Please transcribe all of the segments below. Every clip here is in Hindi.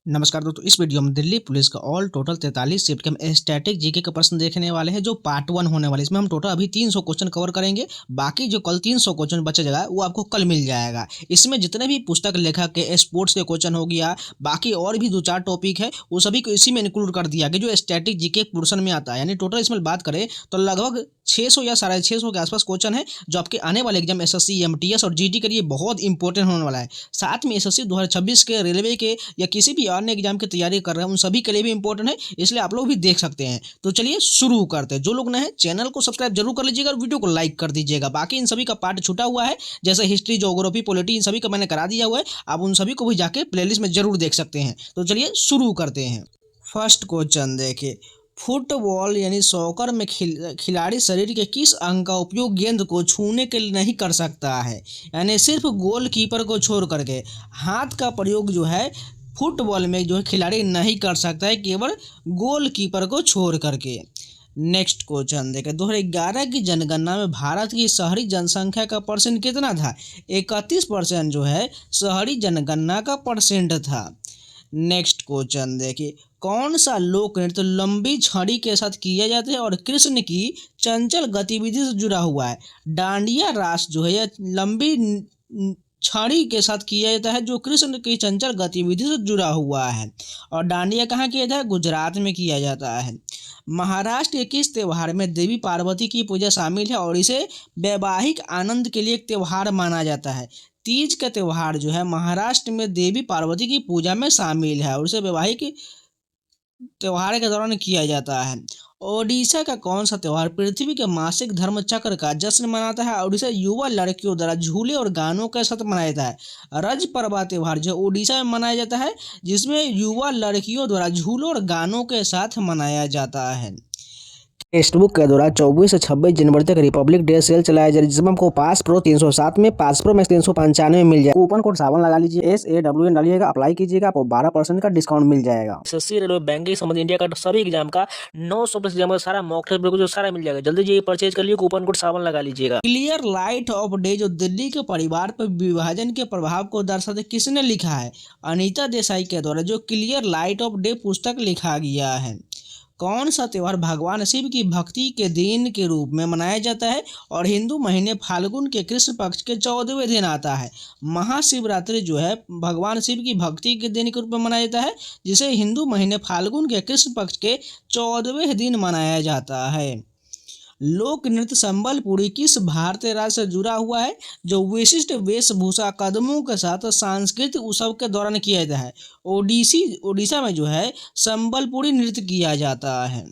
नमस्कार दोस्तों, इस वीडियो में दिल्ली पुलिस का ऑल टोटल 43 शिफ्ट के हम स्टैटिक जीके का प्रश्न देखने वाले हैं जो पार्ट 1 होने वाले। इसमें हम टोटल अभी 300 क्वेश्चन कवर करेंगे। बाकी जो कल 300 क्वेश्चन बचा जाएगा वो आपको कल मिल जाएगा। इसमें जितने भी पुस्तक लेखक के स्पोर्ट्स के क्वेश्चन हो गया, बाकी और भी 2-4 टॉपिक है, वो सभी को इसी में इंक्लूड कर दिया गया जो स्टैटिक जीके पोर्शन में आता है। यानी टोटल इसमें बात करें तो लगभग 600 या 650 के आसपास क्वेश्चन है जो आपके आने वाले एग्जाम एसएससी, एमटीएस और जीडी के लिए बहुत इंपॉर्टेंट होने वाला है। साथ में एसएससी 2026 के, रेलवे के या किसी भी अन्य एग्जाम की तैयारी कर रहे हैं उन सभी के लिए भी इंपॉर्टेंट है, इसलिए आप लोग भी देख सकते हैं। तो चलिए शुरू करते हैं। जो लोग नए हैं चैनल को सब्सक्राइब जरूर कर लीजिएगा और वीडियो को लाइक कर दीजिएगा। बाकी इन सभी का पार्ट छूटा हुआ है, जैसे हिस्ट्री, ज्योग्राफी, पॉलिटी, इन सभी का मैंने करा दिया हुआ है। आप उन सभी को भी जाके प्लेलिस्ट में जरूर देख सकते हैं। तो चलिए शुरू करते हैं। फर्स्ट क्वेश्चन देखिए, फुटबॉल यानी सॉकर में खिलाड़ी शरीर के किस अंग का उपयोग गेंद को छूने के लिए नहीं कर सकता है? यानी सिर्फ गोलकीपर को छोड़ करके हाथ का प्रयोग जो है फुटबॉल में जो है खिलाड़ी नहीं कर सकता है, केवल गोलकीपर को छोड़ करके। नेक्स्ट क्वेश्चन देखें, 2011 की जनगणना में भारत की शहरी जनसंख्या का परसेंट कितना था? 31% जो है शहरी जनगणना का परसेंट था। नेक्स्ट क्वेश्चन देखिए, कौन सा लोक नृत्य लंबी छड़ी के साथ किया जाता है और कृष्ण की चंचल गतिविधि से जुड़ा हुआ है? डांडिया रास जो है यह लंबी छड़ी के साथ किया जाता है जो कृष्ण की चंचल गतिविधि से जुड़ा हुआ है। और डांडिया कहाँ किया जाता है? गुजरात में किया जाता है। महाराष्ट्र के किस त्योहार में देवी पार्वती की पूजा शामिल है और इसे वैवाहिक आनंद के लिए एक त्योहार माना जाता है? तीज का त्योहार जो है महाराष्ट्र में देवी पार्वती की पूजा में शामिल है और इसे वैवाहिक त्योहार के दौरान किया जाता है। ओडिशा का कौन सा त्योहार पृथ्वी के मासिक धर्म चक्र का जश्न मनाता है और इसे युवा लड़कियों द्वारा झूले और गानों के साथ मनाया जाता है? रज पर्वा त्योहार जो ओडिशा में मनाया जाता है, जिसमें युवा लड़कियों द्वारा झूलों और गानों के साथ मनाया जाता है। टेक्स्ट बुक के दौरान 24 से 26 जनवरी तक रिपब्लिक डे सेल चलाया जा रहा है, जिसमें हमको पास प्रो 307 में, पास प्रो मैक्स 395 में मिल जाएगा। कूपन कोड सावन लगा लीजिए, SAWN डालिएगा, अप्लाई कीजिएगा, आपको 12% का डिस्काउंट मिल जाएगा। एसएससी, रेलवे, बैंकिंग संबंधित इंडिया का सभी एग्जाम का 900 प्लस एग्जाम का सारा मॉक टेस्ट जो सारा मिल जाएगा। जल्दी जाइए परचेज कर लिए, कूपन कोड सावन लगा लीजिएगा। क्लियर लाइट ऑफ डे जो दिल्ली के परिवार पर विभाजन के प्रभाव को दर्शाते किसने लिखा है? अनीता देसाई के द्वारा जो क्लियर लाइट ऑफ डे पुस्तक लिखा गया है। कौन सा त्योहार भगवान शिव की भक्ति के दिन के रूप में मनाया जाता है और हिंदू महीने फाल्गुन के कृष्ण पक्ष के 14वें दिन आता है? महाशिवरात्रि जो है भगवान शिव की भक्ति के दिन के रूप में मनाया जाता है, जिसे हिंदू महीने फाल्गुन के कृष्ण पक्ष के 14वें दिन मनाया जाता है। लोक नृत्य संबलपुरी किस भारतीय राज्य से जुड़ा हुआ है जो विशिष्ट वेशभूषा कदमों के साथ सांस्कृतिक उत्सव के दौरान किया जाता है? ओडिशा में जो है संबलपुरी नृत्य किया जाता है।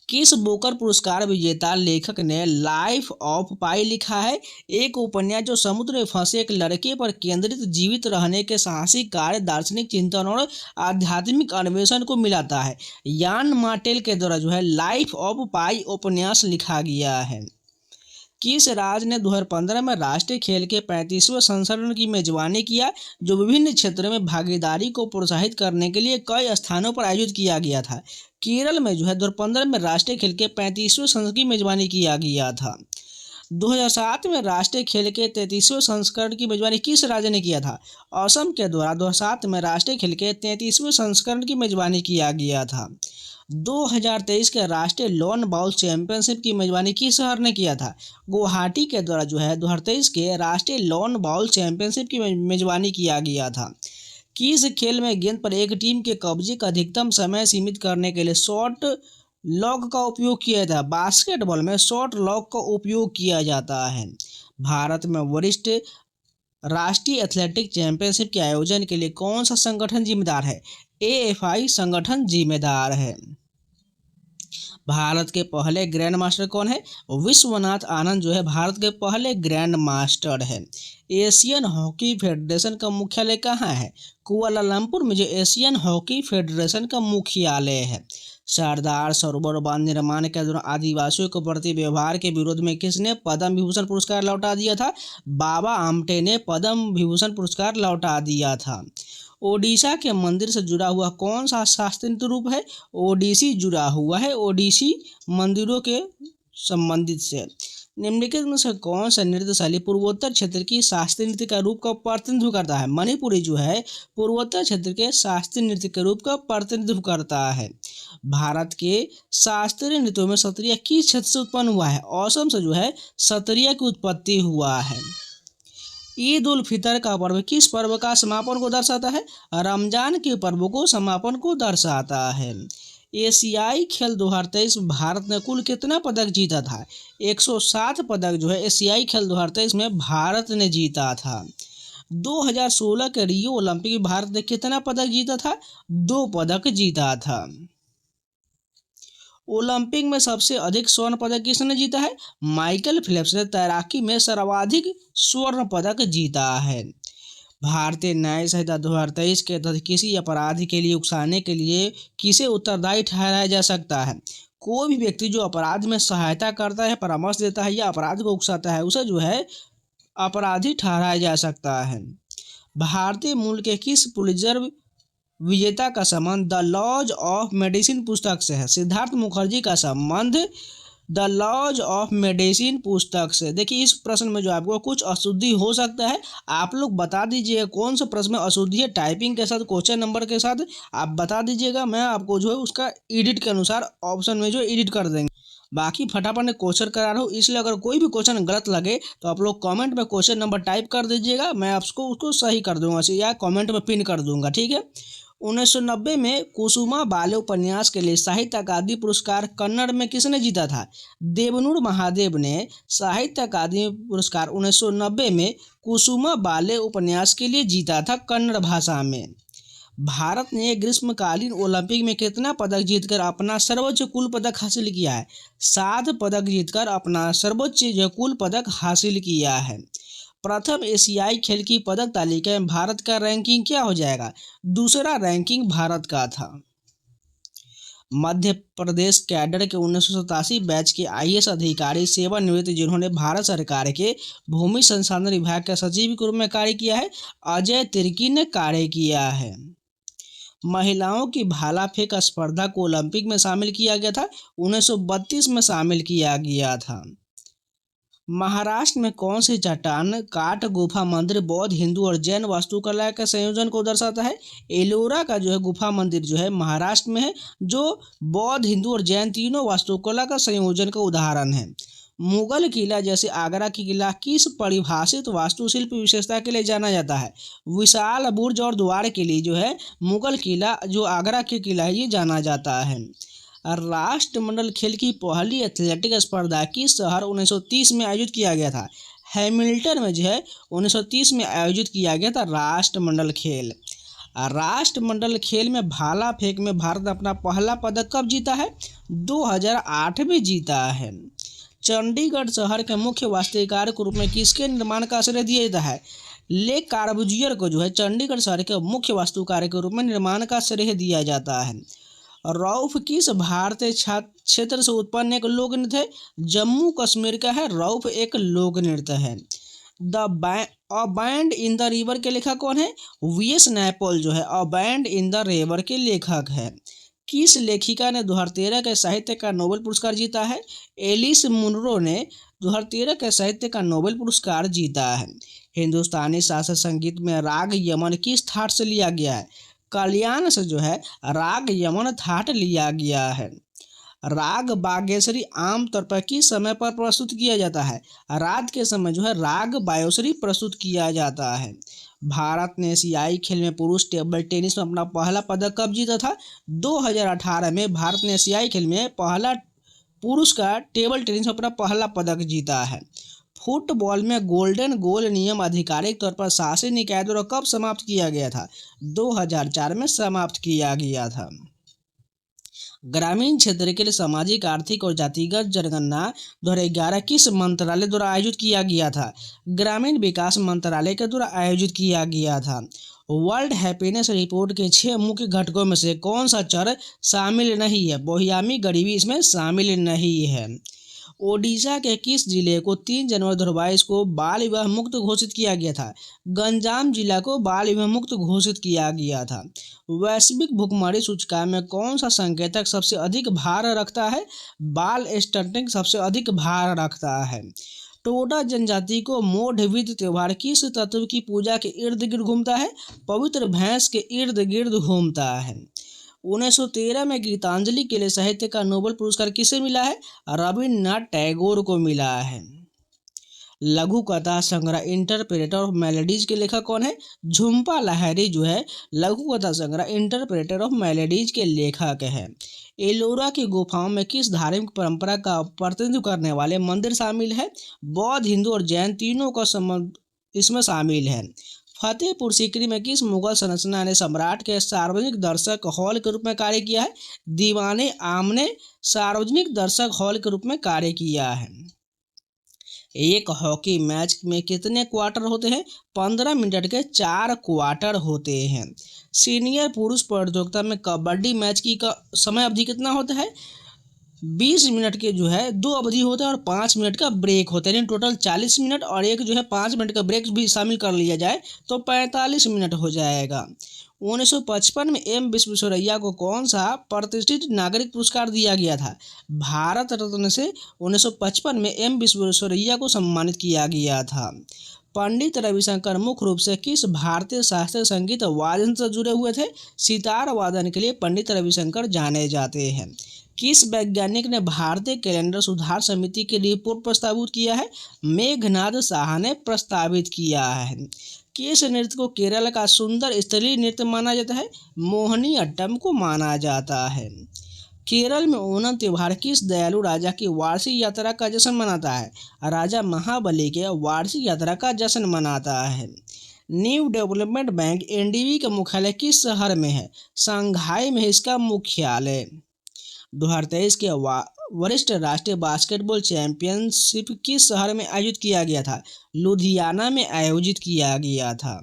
किस बुकर पुरस्कार विजेता लेखक ने लाइफ ऑफ पाई लिखा है? एक उपन्यास जो समुद्र में फंसे एक लड़के पर केंद्रित जीवित रहने के साहसी कार्य, दार्शनिक चिंतन और आध्यात्मिक अन्वेषण को मिलाता है। यान मार्टेल के द्वारा जो है लाइफ ऑफ पाई उपन्यास लिखा गया है। किस राज्य ने 2015 में राष्ट्रीय खेल के 35वें संस्करण की मेजबानी किया जो विभिन्न क्षेत्रों में भागीदारी को प्रोत्साहित करने के लिए कई स्थानों पर आयोजित किया गया था? केरल में जो है 2015 में राष्ट्रीय खेल के 35वें संस्करण की मेजबानी किया गया था। 2007 में राष्ट्रीय खेल के 33वें संस्करण की मेजबानी किस राज्य ने किया था? असम के द्वारा 2007 में राष्ट्रीय खेल के 33वें संस्करण की मेजबानी किया गया था। 2023 के राष्ट्रीय लॉन बाउल चैंपियनशिप की मेजबानी किस शहर ने किया था? गुवाहाटी के द्वारा जो है 2023 के राष्ट्रीय लॉन बाउल चैंपियनशिप की मेजबानी किया गया था। किस खेल में गेंद पर एक टीम के कब्जे का अधिकतम समय सीमित करने के लिए शॉट लॉक का उपयोग किया जाता है? बास्केटबॉल में शॉट लॉक का उपयोग किया जाता है। भारत में वरिष्ठ राष्ट्रीय एथलेटिक चैंपियनशिप के आयोजन के लिए कौन सा संगठन जिम्मेदार है? AFI संगठन जिम्मेदार है। भारत के पहले ग्रैंड मास्टर कौन है? विश्वनाथ आनंद जो है भारत के पहले ग्रैंड मास्टर है। एशियन हॉकी फेडरेशन का मुख्यालय कहाँ है? कुआलालंपुर में जो एशियन हॉकी फेडरेशन का मुख्यालय है। सरदार सरोवर बांध निर्माण के दौरान आदिवासियों के प्रति व्यवहार के विरोध में किसने पद्म विभूषण पुरस्कार लौटा दिया था? बाबा आमटे ने पद्म विभूषण पुरस्कार लौटा दिया था। ओडिशा के मंदिर से जुड़ा हुआ कौन सा शास्त्रीय नृत्य रूप है? ओडिसी जुड़ा हुआ है ओडिसी मंदिरों के संबंधित से। निम्नलिखित में से कौन सा नृत्य शैली पूर्वोत्तर क्षेत्र की शास्त्रीय नृत्य का रूप का प्रतिनिधित्व करता है? मणिपुरी जो है पूर्वोत्तर क्षेत्र के शास्त्रीय नृत्य के रूप का प्रतिनिधित्व करता है। भारत के शास्त्रीय नृत्यों में सत्रिया किस क्षेत्र से उत्पन्न हुआ है? असम से जो है सत्रिया की उत्पत्ति हुआ है। ईद उल फितर का पर्व किस पर्व का समापन को दर्शाता है? रमजान के पर्व को समापन को दर्शाता है। एशियाई खेल 2023 में भारत ने कुल कितना पदक जीता था? 107 पदक जो है एशियाई खेल 2023 में भारत ने जीता था। 2016 के रियो ओलंपिक में भारत ने कितना पदक जीता था? 2 पदक जीता था। ओलंपिक में सबसे अधिक स्वर्ण पदक किसने जीता है? माइकल फेल्प्स ने तैराकी में सर्वाधिक स्वर्ण पदक जीता है। भारतीय न्याय संहिता 2023 के तहत किसी अपराधी के लिए उकसाने के लिए किसे उत्तरदायी ठहराया जा सकता है? कोई भी व्यक्ति जो अपराध में सहायता करता है, परामर्श देता है या अपराध को उकसाता है, उसे जो है अपराधी ठहराया जा सकता है। भारतीय मूल के किस पुलित्जर विजेता का संबंध द लॉज ऑफ मेडिसिन पुस्तक से है? सिद्धार्थ मुखर्जी का संबंध द लॉज ऑफ मेडिसिन पुस्तक से। देखिए इस प्रश्न में जो आपको कुछ अशुद्धि हो सकता है, आप लोग बता दीजिएगा कौन सा प्रश्न में अशुद्धि है, टाइपिंग के साथ क्वेश्चन नंबर के साथ आप बता दीजिएगा। मैं आपको जो है उसका एडिट के अनुसार ऑप्शन में जो एडिट कर देंगे। बाकी फटाफट ने क्वेश्चन करा रहा हूँ, इसलिए अगर कोई भी क्वेश्चन गलत लगे तो आप लोग कमेंट में क्वेश्चन नंबर टाइप कर दीजिएगा, मैं आपको उसको सही कर दूंगा या कमेंट में पिन कर दूंगा, ठीक है। 1990 में कुसुमा बाले उपन्यास के लिए साहित्य अकादमी पुरस्कार कन्नड़ में किसने जीता था? देवनूर महादेव ने साहित्य अकादमी पुरस्कार 1990 में कुसुमा बाले उपन्यास के लिए जीता था कन्नड़ भाषा में। भारत ने ग्रीष्मकालीन ओलंपिक में कितना पदक जीतकर अपना सर्वोच्च कुल पदक हासिल किया है? 7 पदक जीतकर अपना सर्वोच्च कुल पदक हासिल किया है। प्रथम एशियाई खेल की पदक तालिका में भारत का रैंकिंग क्या हो जाएगा? दूसरा रैंकिंग भारत का था। मध्य प्रदेश कैडर के 1987 बैच के आईएएस अधिकारी सेवानिवृत्त जिन्होंने भारत सरकार के भूमि संसाधन विभाग के सचिव के रूप में कार्य किया है, अजय तिर्की ने कार्य किया है। महिलाओं की भाला फेंक स्पर्धा को ओलंपिक में शामिल किया गया था, 1932 में शामिल किया गया था। महाराष्ट्र में कौन सी चट्टान काट गुफा मंदिर बौद्ध, हिंदू और जैन वास्तुकला के संयोजन को दर्शाता है? एलोरा का जो है गुफा मंदिर जो है महाराष्ट्र में है, जो बौद्ध, हिंदू और जैन तीनों वास्तुकला का संयोजन का उदाहरण है। मुगल किला जैसे आगरा की किला किस परिभाषित वास्तुशिल्प विशेषता के लिए जाना जाता है? विशाल बुर्ज और द्वार के लिए जो है मुगल किला जो आगरा के किला है ये जाना जाता है। राष्ट्रमंडल खेल की पहली एथलेटिक स्पर्धा किस शहर 1930 में आयोजित किया गया था? हैमिल्टन में जो है 1930 में आयोजित किया गया था राष्ट्रमंडल खेल। राष्ट्रमंडल खेल में भाला फेंक में भारत ने अपना पहला पदक कब जीता है? 2008 में जीता है। चंडीगढ़ शहर के मुख्य वास्तुकार के रूप में किसके निर्माण का श्रेय दिया जाता है? ले कार्बुजियर को जो है चंडीगढ़ शहर के मुख्य वास्तुकार के रूप में निर्माण का श्रेय दिया जाता है। रौफ किस भारतीय क्षेत्र से उत्पन्न एक लोक नृत्य है? जम्मू कश्मीर का है रौफ, एक लोक नृत्य है। A band in the river के लेखक कौन है? वीएस नैपॉल जो है a band in the river के लेखक है। किस लेखिका ने 2013 के साहित्य का नोबेल पुरस्कार जीता है? एलिस मुनरो ने 2013 के साहित्य का नोबेल पुरस्कार जीता है। हिंदुस्तानी शास्त्रीय संगीत में राग यमन किस थाट से लिया गया है? कल्याण से जो है राग यमन थाट लिया गया है। राग बागेश्वरी आमतौर पर किस समय पर प्रस्तुत किया जाता है? रात के समय जो है राग बायोश्री प्रस्तुत किया जाता है। भारत ने एशियाई खेल में पुरुष टेबल टेनिस में अपना पहला पदक कब जीता था? 2018 में भारत ने एशियाई खेल में पहला पुरुष का टेबल टेनिस में अपना पहला पदक जीता है। फुटबॉल में गोल्डन गोल नियम आधिकारिक तौर पर शासी निकाय द्वारा कब समाप्त किया गया था? 2004 में समाप्त किया गया था। ग्रामीण क्षेत्र के लिए सामाजिक, आर्थिक और जातिगत जनगणना 2011 किस मंत्रालय द्वारा आयोजित किया गया था? ग्रामीण विकास मंत्रालय के द्वारा आयोजित किया गया था। वर्ल्ड हैप्पीनेस रिपोर्ट के 6 मुख्य घटकों में से कौन सा चर शामिल नहीं है? बोहियामी गरीबी इसमें शामिल नहीं है। ओडिशा के किस जिले को 3 जनवरी 2022 को बाल विवाह मुक्त घोषित किया गया था? गंजाम जिला को बाल विवाह मुक्त घोषित किया गया था। वैश्विक भुखमरी सूचकांक में कौन सा संकेतक सबसे अधिक भार रखता है? बाल स्टंटिंग सबसे अधिक भार रखता है। टोडा जनजाति को मोढ़विद त्योहार किस तत्व की पूजा के इर्द गिर्द घूमता है? पवित्र भैंस के इर्द गिर्द घूमता है। 1913 में गीतांजलि के लिए साहित्य का नोबेल पुरस्कार किसे मिला है? रविन्द्रनाथ टैगोर को मिला है। लघु कथा संग्रह इंटरप्रेटर ऑफ मेलोडीज के लेखक कौन है? झुम्पा लाहिरी जो है लघु कथा संग्रह इंटरप्रेटर ऑफ मेलोडीज के लेखक है। एलोरा की गुफाओं में किस धार्मिक परंपरा का प्रतिनिधित्व करने वाले मंदिर शामिल है? बौद्ध, हिंदू और जैन तीनों का संबंध इसमें शामिल है। फतेहपुर सीकरी में किस मुगल संरचना ने सम्राट के सार्वजनिक दर्शक हॉल के रूप में कार्य किया है? दीवाने आम ने सार्वजनिक दर्शक हॉल के रूप में कार्य किया है। एक हॉकी मैच में कितने क्वार्टर होते हैं? 15 मिनट के 4 क्वार्टर होते हैं। सीनियर पुरुष प्रतियोगिता में कबड्डी मैच की समय अवधि कितना होता है? 20 मिनट के जो है 2 अवधि होता है और 5 मिनट का ब्रेक होता है, यानी टोटल 40 मिनट और एक जो है 5 मिनट का ब्रेक भी शामिल कर लिया जाए तो 45 मिनट हो जाएगा। 1955 में एम विश्वेश्वरैया को कौन सा प्रतिष्ठित नागरिक पुरस्कार दिया गया था? भारत रत्न से 1955 में एम विश्वेश्वरैया को सम्मानित किया गया था। पंडित रविशंकर मुख्य रूप से किस भारतीय शास्त्रीय संगीत वादन से जुड़े हुए थे? सितार वादन के लिए पंडित रविशंकर जाने जाते हैं। किस वैज्ञानिक ने भारतीय कैलेंडर सुधार समिति की रिपोर्ट प्रस्तावित किया है? मेघनाद साहा ने प्रस्तावित किया है। किस नृत्य को केरल का सुंदर स्थलीय नृत्य माना जाता है? मोहिनी अट्टम को माना जाता है। केरल में ओणम त्योहार किस दयालु राजा की वार्षिक यात्रा का जश्न मनाता है? राजा महाबली के वार्षिक यात्रा का जश्न मनाता है। न्यू डेवलपमेंट बैंक एनडीबी का मुख्यालय किस शहर में है? शंघाई में इसका मुख्यालय। 2023 के वरिष्ठ राष्ट्रीय बास्केटबॉल चैंपियनशिप किस शहर में आयोजित किया गया था? लुधियाना में आयोजित किया गया था।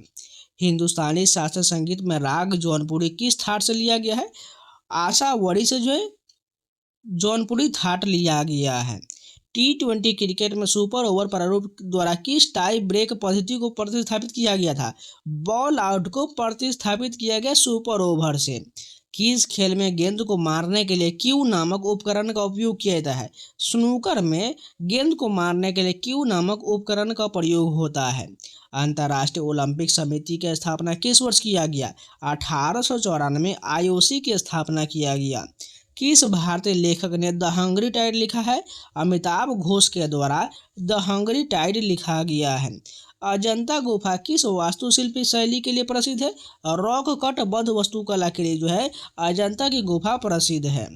हिंदुस्तानी शास्त्रीय संगीत में राग जौनपुरी किस थाट से लिया गया है? आशावरी से जो है जौनपुरी थाट लिया गया है। T20 क्रिकेट में सुपर ओवर प्रारूप द्वारा किस टाई ब्रेक पद्धति को प्रतिस्थापित किया गया था? बॉल आउट को प्रतिस्थापित किया गया सुपर ओवर से। किस खेल में गेंद को मारने के लिए क्यू नामक उपकरण का उपयोग किया जाता है? स्नूकर में गेंद को मारने के लिए क्यू नामक उपकरण का प्रयोग होता है। अंतर्राष्ट्रीय ओलंपिक समिति की स्थापना किस वर्ष किया गया? 1894 IOC की स्थापना किया गया। किस भारतीय लेखक ने द हंग्री टाइड लिखा है? अमिताभ घोष के द्वारा द हंग्री टाइड लिखा गया है। अजंता गुफा किस वास्तुशिल्पी शैली के लिए प्रसिद्ध है? रॉक कट बद्ध वास्तुकला के लिए जो है अजंता की गुफा प्रसिद्ध है।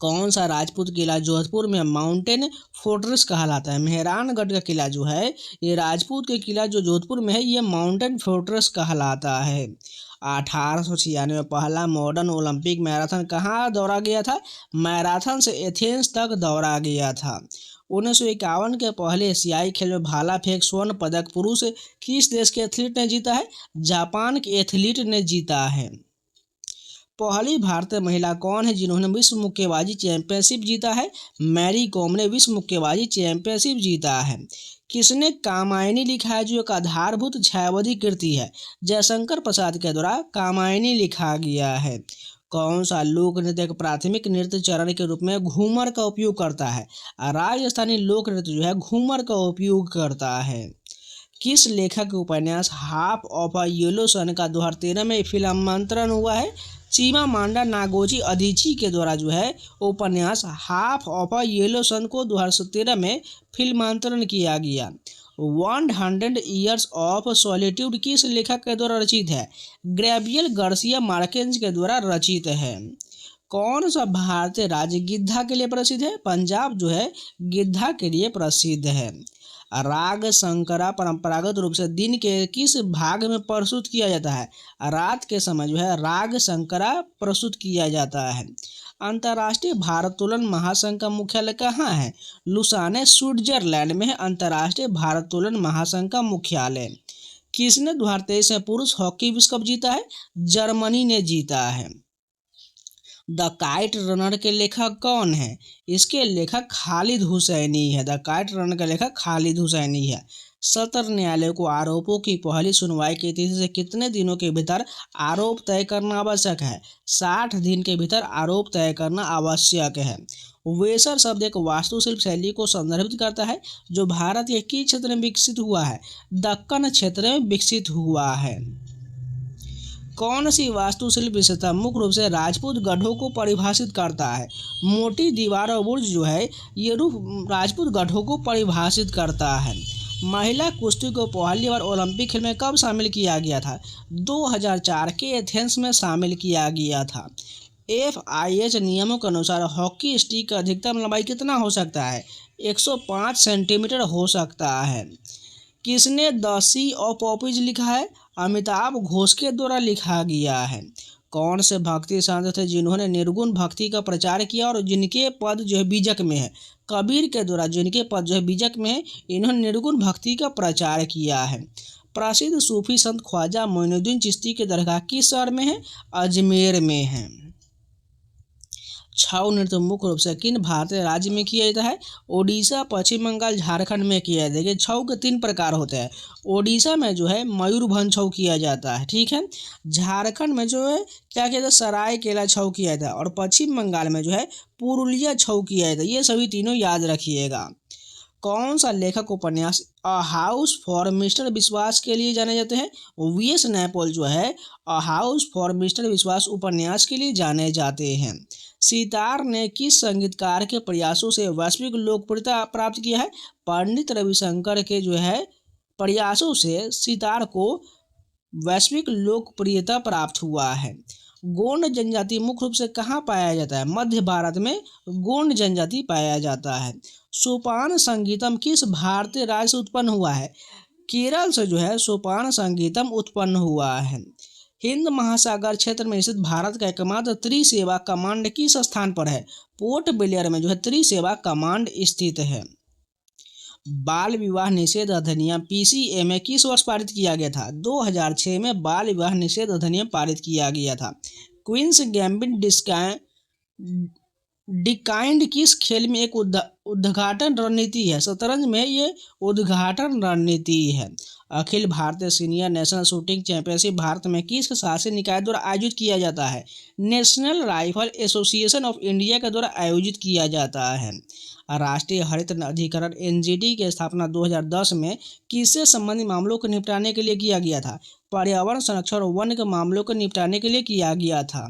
कौन सा राजपूत किला जोधपुर में माउंटेन फोर्ट्रेस कहलाता है? मेहरानगढ़ का किला जो है ये राजपूत के किला जो जोधपुर में है ये माउंटेन फोर्ट्रेस कहलाता है। 1896 में पहला मॉडर्न ओलंपिक मैराथन कहाँ दौड़ा गया था? मैराथन से एथेंस तक दौड़ा गया था। 1951 के पहले एशियाई खेल में भाला फेंक स्वर्ण पदक पुरुष किस देश के एथलीट ने जीता है? जापान के एथलीट ने जीता है। पहली भारतीय महिला कौन है जिन्होंने विश्व मुक्केबाजी चैंपियनशिप जीता है? मैरी कॉम ने विश्व मुक्केबाजी चैंपियनशिप जीता है। किसने कामायनी लिखा है जो एक आधारभूत छायावादी कृति है? जयशंकर प्रसाद के द्वारा कामायनी लिखा गया है। कौन सा लोक नृत्य एक प्राथमिक नृत्य चरण के रूप में घूमर का उपयोग करता है? राजस्थानी लोक नृत्य जो है घूमर का उपयोग करता है। किस लेखक के उपन्यास half of a yellow sun का 2013 में फिल्मांतरण हुआ है? चिमामांडा नागोजी अदिची के द्वारा जो है उपन्यास half of a yellow sun को 2013 में फिल्मांतरण किया गया। 100 ईयर्स ऑफ सॉलिट्यूड किस लेखक के द्वारा रचित है? गैब्रियल गार्सिया मार्केज के द्वारा रचित है। कौन सा भारतीय राज्य गिद्धा के लिए प्रसिद्ध है? पंजाब जो है गिद्धा के लिए प्रसिद्ध है। राग संकरा परंपरागत रूप से दिन के किस भाग में प्रस्तुत किया जाता है? रात के समय जो है राग संकरा प्रस्तुत किया जाता है। अंतर्राष्ट्रीय भारोत्तोलन महासंघ का मुख्यालय कहाँ है? लुसाने स्विट्जरलैंड में है अंतर्राष्ट्रीय भारोत्तोलन महासंघ का मुख्यालय। किसने 2023 में पुरुष हॉकी विश्व कप जीता है? जर्मनी ने जीता है। द काइट रनर के लेखक कौन है? इसके लेखक खालिद हुसैनी है। द काइट रनर का लेखक खालिद हुसैनी है। सत्र न्यायालय को आरोपों की पहली सुनवाई की तिथि से कितने दिनों के भीतर आरोप तय करना आवश्यक है? 60 दिन के भीतर आरोप तय करना आवश्यक है। वेसर शब्द एक वास्तुशिल्प शैली को संदर्भित करता है जो भारत के किस क्षेत्र में विकसित हुआ है? दक्कन क्षेत्र में विकसित हुआ है। कौन सी वास्तुशिल्प विशेषता मुख्य रूप से राजपूत गढ़ों को परिभाषित करता है? मोटी दीवार और बुर्ज जो है ये रूप राजपूत गढ़ों को परिभाषित करता है। महिला कुश्ती को पहली बार ओलंपिक खेल में कब शामिल किया गया था? 2004 के एथेंस में शामिल किया गया था। FIH नियमों के अनुसार हॉकी स्टिक का अधिकतम लंबाई कितना हो सकता है? 105 सेंटीमीटर हो सकता है। किसने द सी ऑफ पॉपीज लिखा है? अमिताभ घोष के द्वारा लिखा गया है। कौन से भक्ति संत थे जिन्होंने निर्गुण भक्ति का प्रचार किया और जिनके पद जो है बीजक में है? कबीर के द्वारा जिनके पद जो है बीजक में है, इन्होंने निर्गुण भक्ति का प्रचार किया है। प्रसिद्ध सूफी संत ख्वाजा मोइनुद्दीन चिश्ती के दरगाह किस शहर में है? अजमेर में है। छऊ नृत्य मुख्य रूप से किन भारतीय राज्य में किया जाता है? ओडिशा, पश्चिम बंगाल, झारखंड में किया जाता है। देखिए छऊ के 3 प्रकार होते हैं। ओडिशा में जो है मयूरभंज छऊ किया जाता है, ठीक है। झारखंड में जो है क्या किया जाता है? सरायकेला छऊ किया जाता है। और पश्चिम बंगाल में जो है पुरुलिया छऊ किया जाता है। ये सभी तीनों याद रखिएगा। कौन सा लेखक उपन्यास अ हाउस फॉर मिस्टर विश्वास के लिए जाने जाते हैं? VS नैपोल जो है अ हाउस फॉर मिस्टर विश्वास उपन्यास के लिए जाने जाते हैं। सितार ने किस संगीतकार के प्रयासों से वैश्विक लोकप्रियता प्राप्त किया है? पंडित रविशंकर के जो है प्रयासों से सितार को वैश्विक लोकप्रियता प्राप्त हुआ है। गोंड जनजाति मुख्य रूप से कहाँ पाया जाता है? मध्य भारत में गोंड जनजाति पाया जाता है। सोपान संगीतम किस भारतीय राज्य से उत्पन्न हुआ है? केरल से जो है सोपान संगीतम उत्पन्न हुआ है। हिंद महासागर क्षेत्र में स्थित भारत का एकमात्र त्रिसेवा कमांड किस स्थान पर है? पोर्ट ब्लेयर में जो है त्रिसेवा कमांड स्थित है। बाल विवाह निषेध अधिनियम PCA किस वर्ष पारित किया गया था? 2006 में बाल विवाह निषेध अधिनियम पारित किया गया था। क्वींस गैम्बिट डिकाइंड किस खेल में एक उद्घाटन रणनीति है? शतरंज में ये उद्घाटन रणनीति है। Akhil Bharatiya senior national shooting championship Bharat में किस शासी निकाय द्वारा आयोजित किया जाता है? National rifle association of India के द्वारा आयोजित किया जाता है। राष्ट्रीय हरित अधिकरण NGT की स्थापना 2010 में किससे संबंधित मामलों को निपटाने के लिए किया गया था? पर्यावरण संरक्षण और वन के मामलों को निपटाने के लिए किया गया था।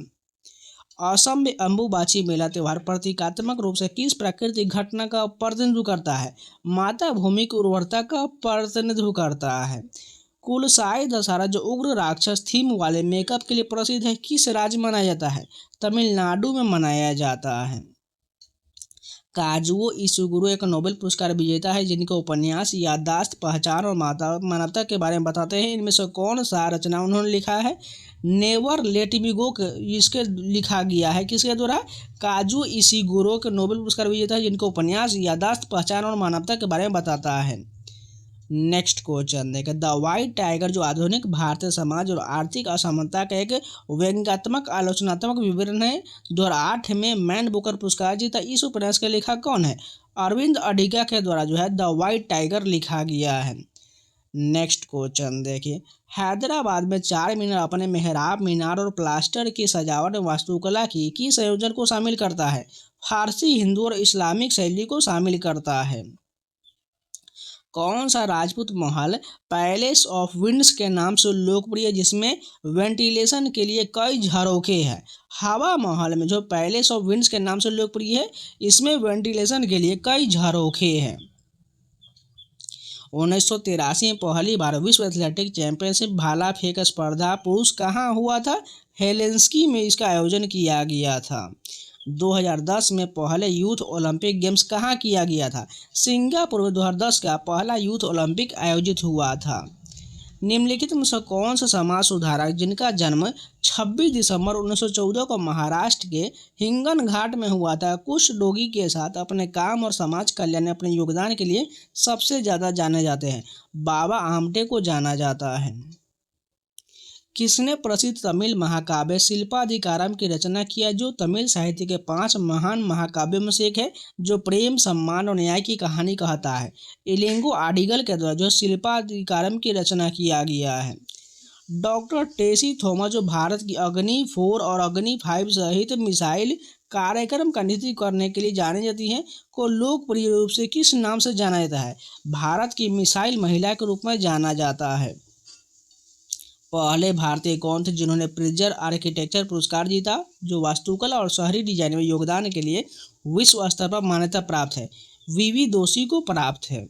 असम में अम्बुबाची मेला त्यौहार प्रतीकात्मक रूप से किस प्राकृतिक घटना का प्रतिनिधित्व करता है? माता भूमि की उर्वरता का प्रतिनिधित्व करता है। कुलसाई दशहरा जो उग्र राक्षस थीम वाले मेकअप के लिए प्रसिद्ध है किस राज्य में मनाया जाता है? तमिलनाडु में मनाया जाता है। काजुओ इशिगुरो एक नोबेल पुरस्कार विजेता है जिनके उपन्यास याददाश्त, पहचान और मानवता के बारे में बताते हैं। इनमें से कौन सा रचना उन्होंने लिखा है? नेवर लेट मी गो इसके लिखा गया है किसके द्वारा? काजुओ इशिगुरो के नोबेल पुरस्कार विजेता है जिनके उपन्यास याददाश्त, पहचान और मानवता के बारे में बताता है। नेक्स्ट क्वेश्चन देखें। द व्हाइट टाइगर जो आधुनिक भारतीय समाज और आर्थिक असमानता का एक व्यंग्यात्मक आलोचनात्मक विवरण है। 2008 में मैन बुकर पुरस्कार जीता। इस उपन्यास के लेखक कौन है? अरविंद अडिगा के द्वारा जो है द व्हाइट टाइगर लिखा गया है। नेक्स्ट क्वेश्चन देखिए। हैदराबाद में 4 मीनार अपने मेहराब, मीनार और प्लास्टर की सजावट वास्तुकला की किस संयोजन को शामिल करता है? फारसी, हिंदू और इस्लामिक शैली को शामिल करता है। कौन सा राजपूत महल पैलेस ऑफ विंड्स के नाम से लोकप्रिय है जिसमें वेंटिलेशन के लिए कई झरोखे हैं? हवा महल में जो पैलेस ऑफ विंड्स के नाम से लोकप्रिय है इसमें वेंटिलेशन के लिए कई झरोखे हैं। 1983 में पहली बार विश्व एथलेटिक चैंपियनशिप भाला फेंक स्पर्धा पुरुष कहाँ हुआ था? हेलेंस्की में इसका आयोजन किया गया था। 2010 में पहले यूथ ओलंपिक गेम्स कहाँ किया गया था? सिंगापुर में 2010 का पहला यूथ ओलंपिक आयोजित हुआ था। निम्नलिखित में से कौन सा समाज सुधारक जिनका जन्म 26 दिसंबर 1914 को महाराष्ट्र के हिंगन घाट में हुआ था, कुष्ठ रोगी के साथ अपने काम और समाज कल्याण में अपने योगदान के लिए सबसे ज़्यादा जाने जाते हैं? बाबा आमटे को जाना जाता है। किसने प्रसिद्ध तमिल महाकाव्य शिल्पाधिकारम की रचना किया, जो तमिल साहित्य के 5 महान महाकाव्यों में से एक है, जो प्रेम, सम्मान और न्याय की कहानी कहता है। इलिंगो आडिगल के द्वारा जो शिल्पाधिकारम की रचना किया गया है। डॉक्टर टेसी थॉमस, जो भारत की अग्नि 4 और अग्नि 5 सहित मिसाइल कार्यक्रम का नेतृत्व करने के लिए जानी जाती हैं, को लोकप्रिय रूप से किस नाम से जाना जाता है? भारत की मिसाइल महिला के रूप में जाना जाता है। पहले भारतीय कौन थे जिन्होंने प्रिजर आर्किटेक्चर पुरस्कार जीता, जो वास्तुकला और शहरी डिजाइन में योगदान के लिए विश्व स्तर पर मान्यता प्राप्त है? वीवी दोषी को प्राप्त है।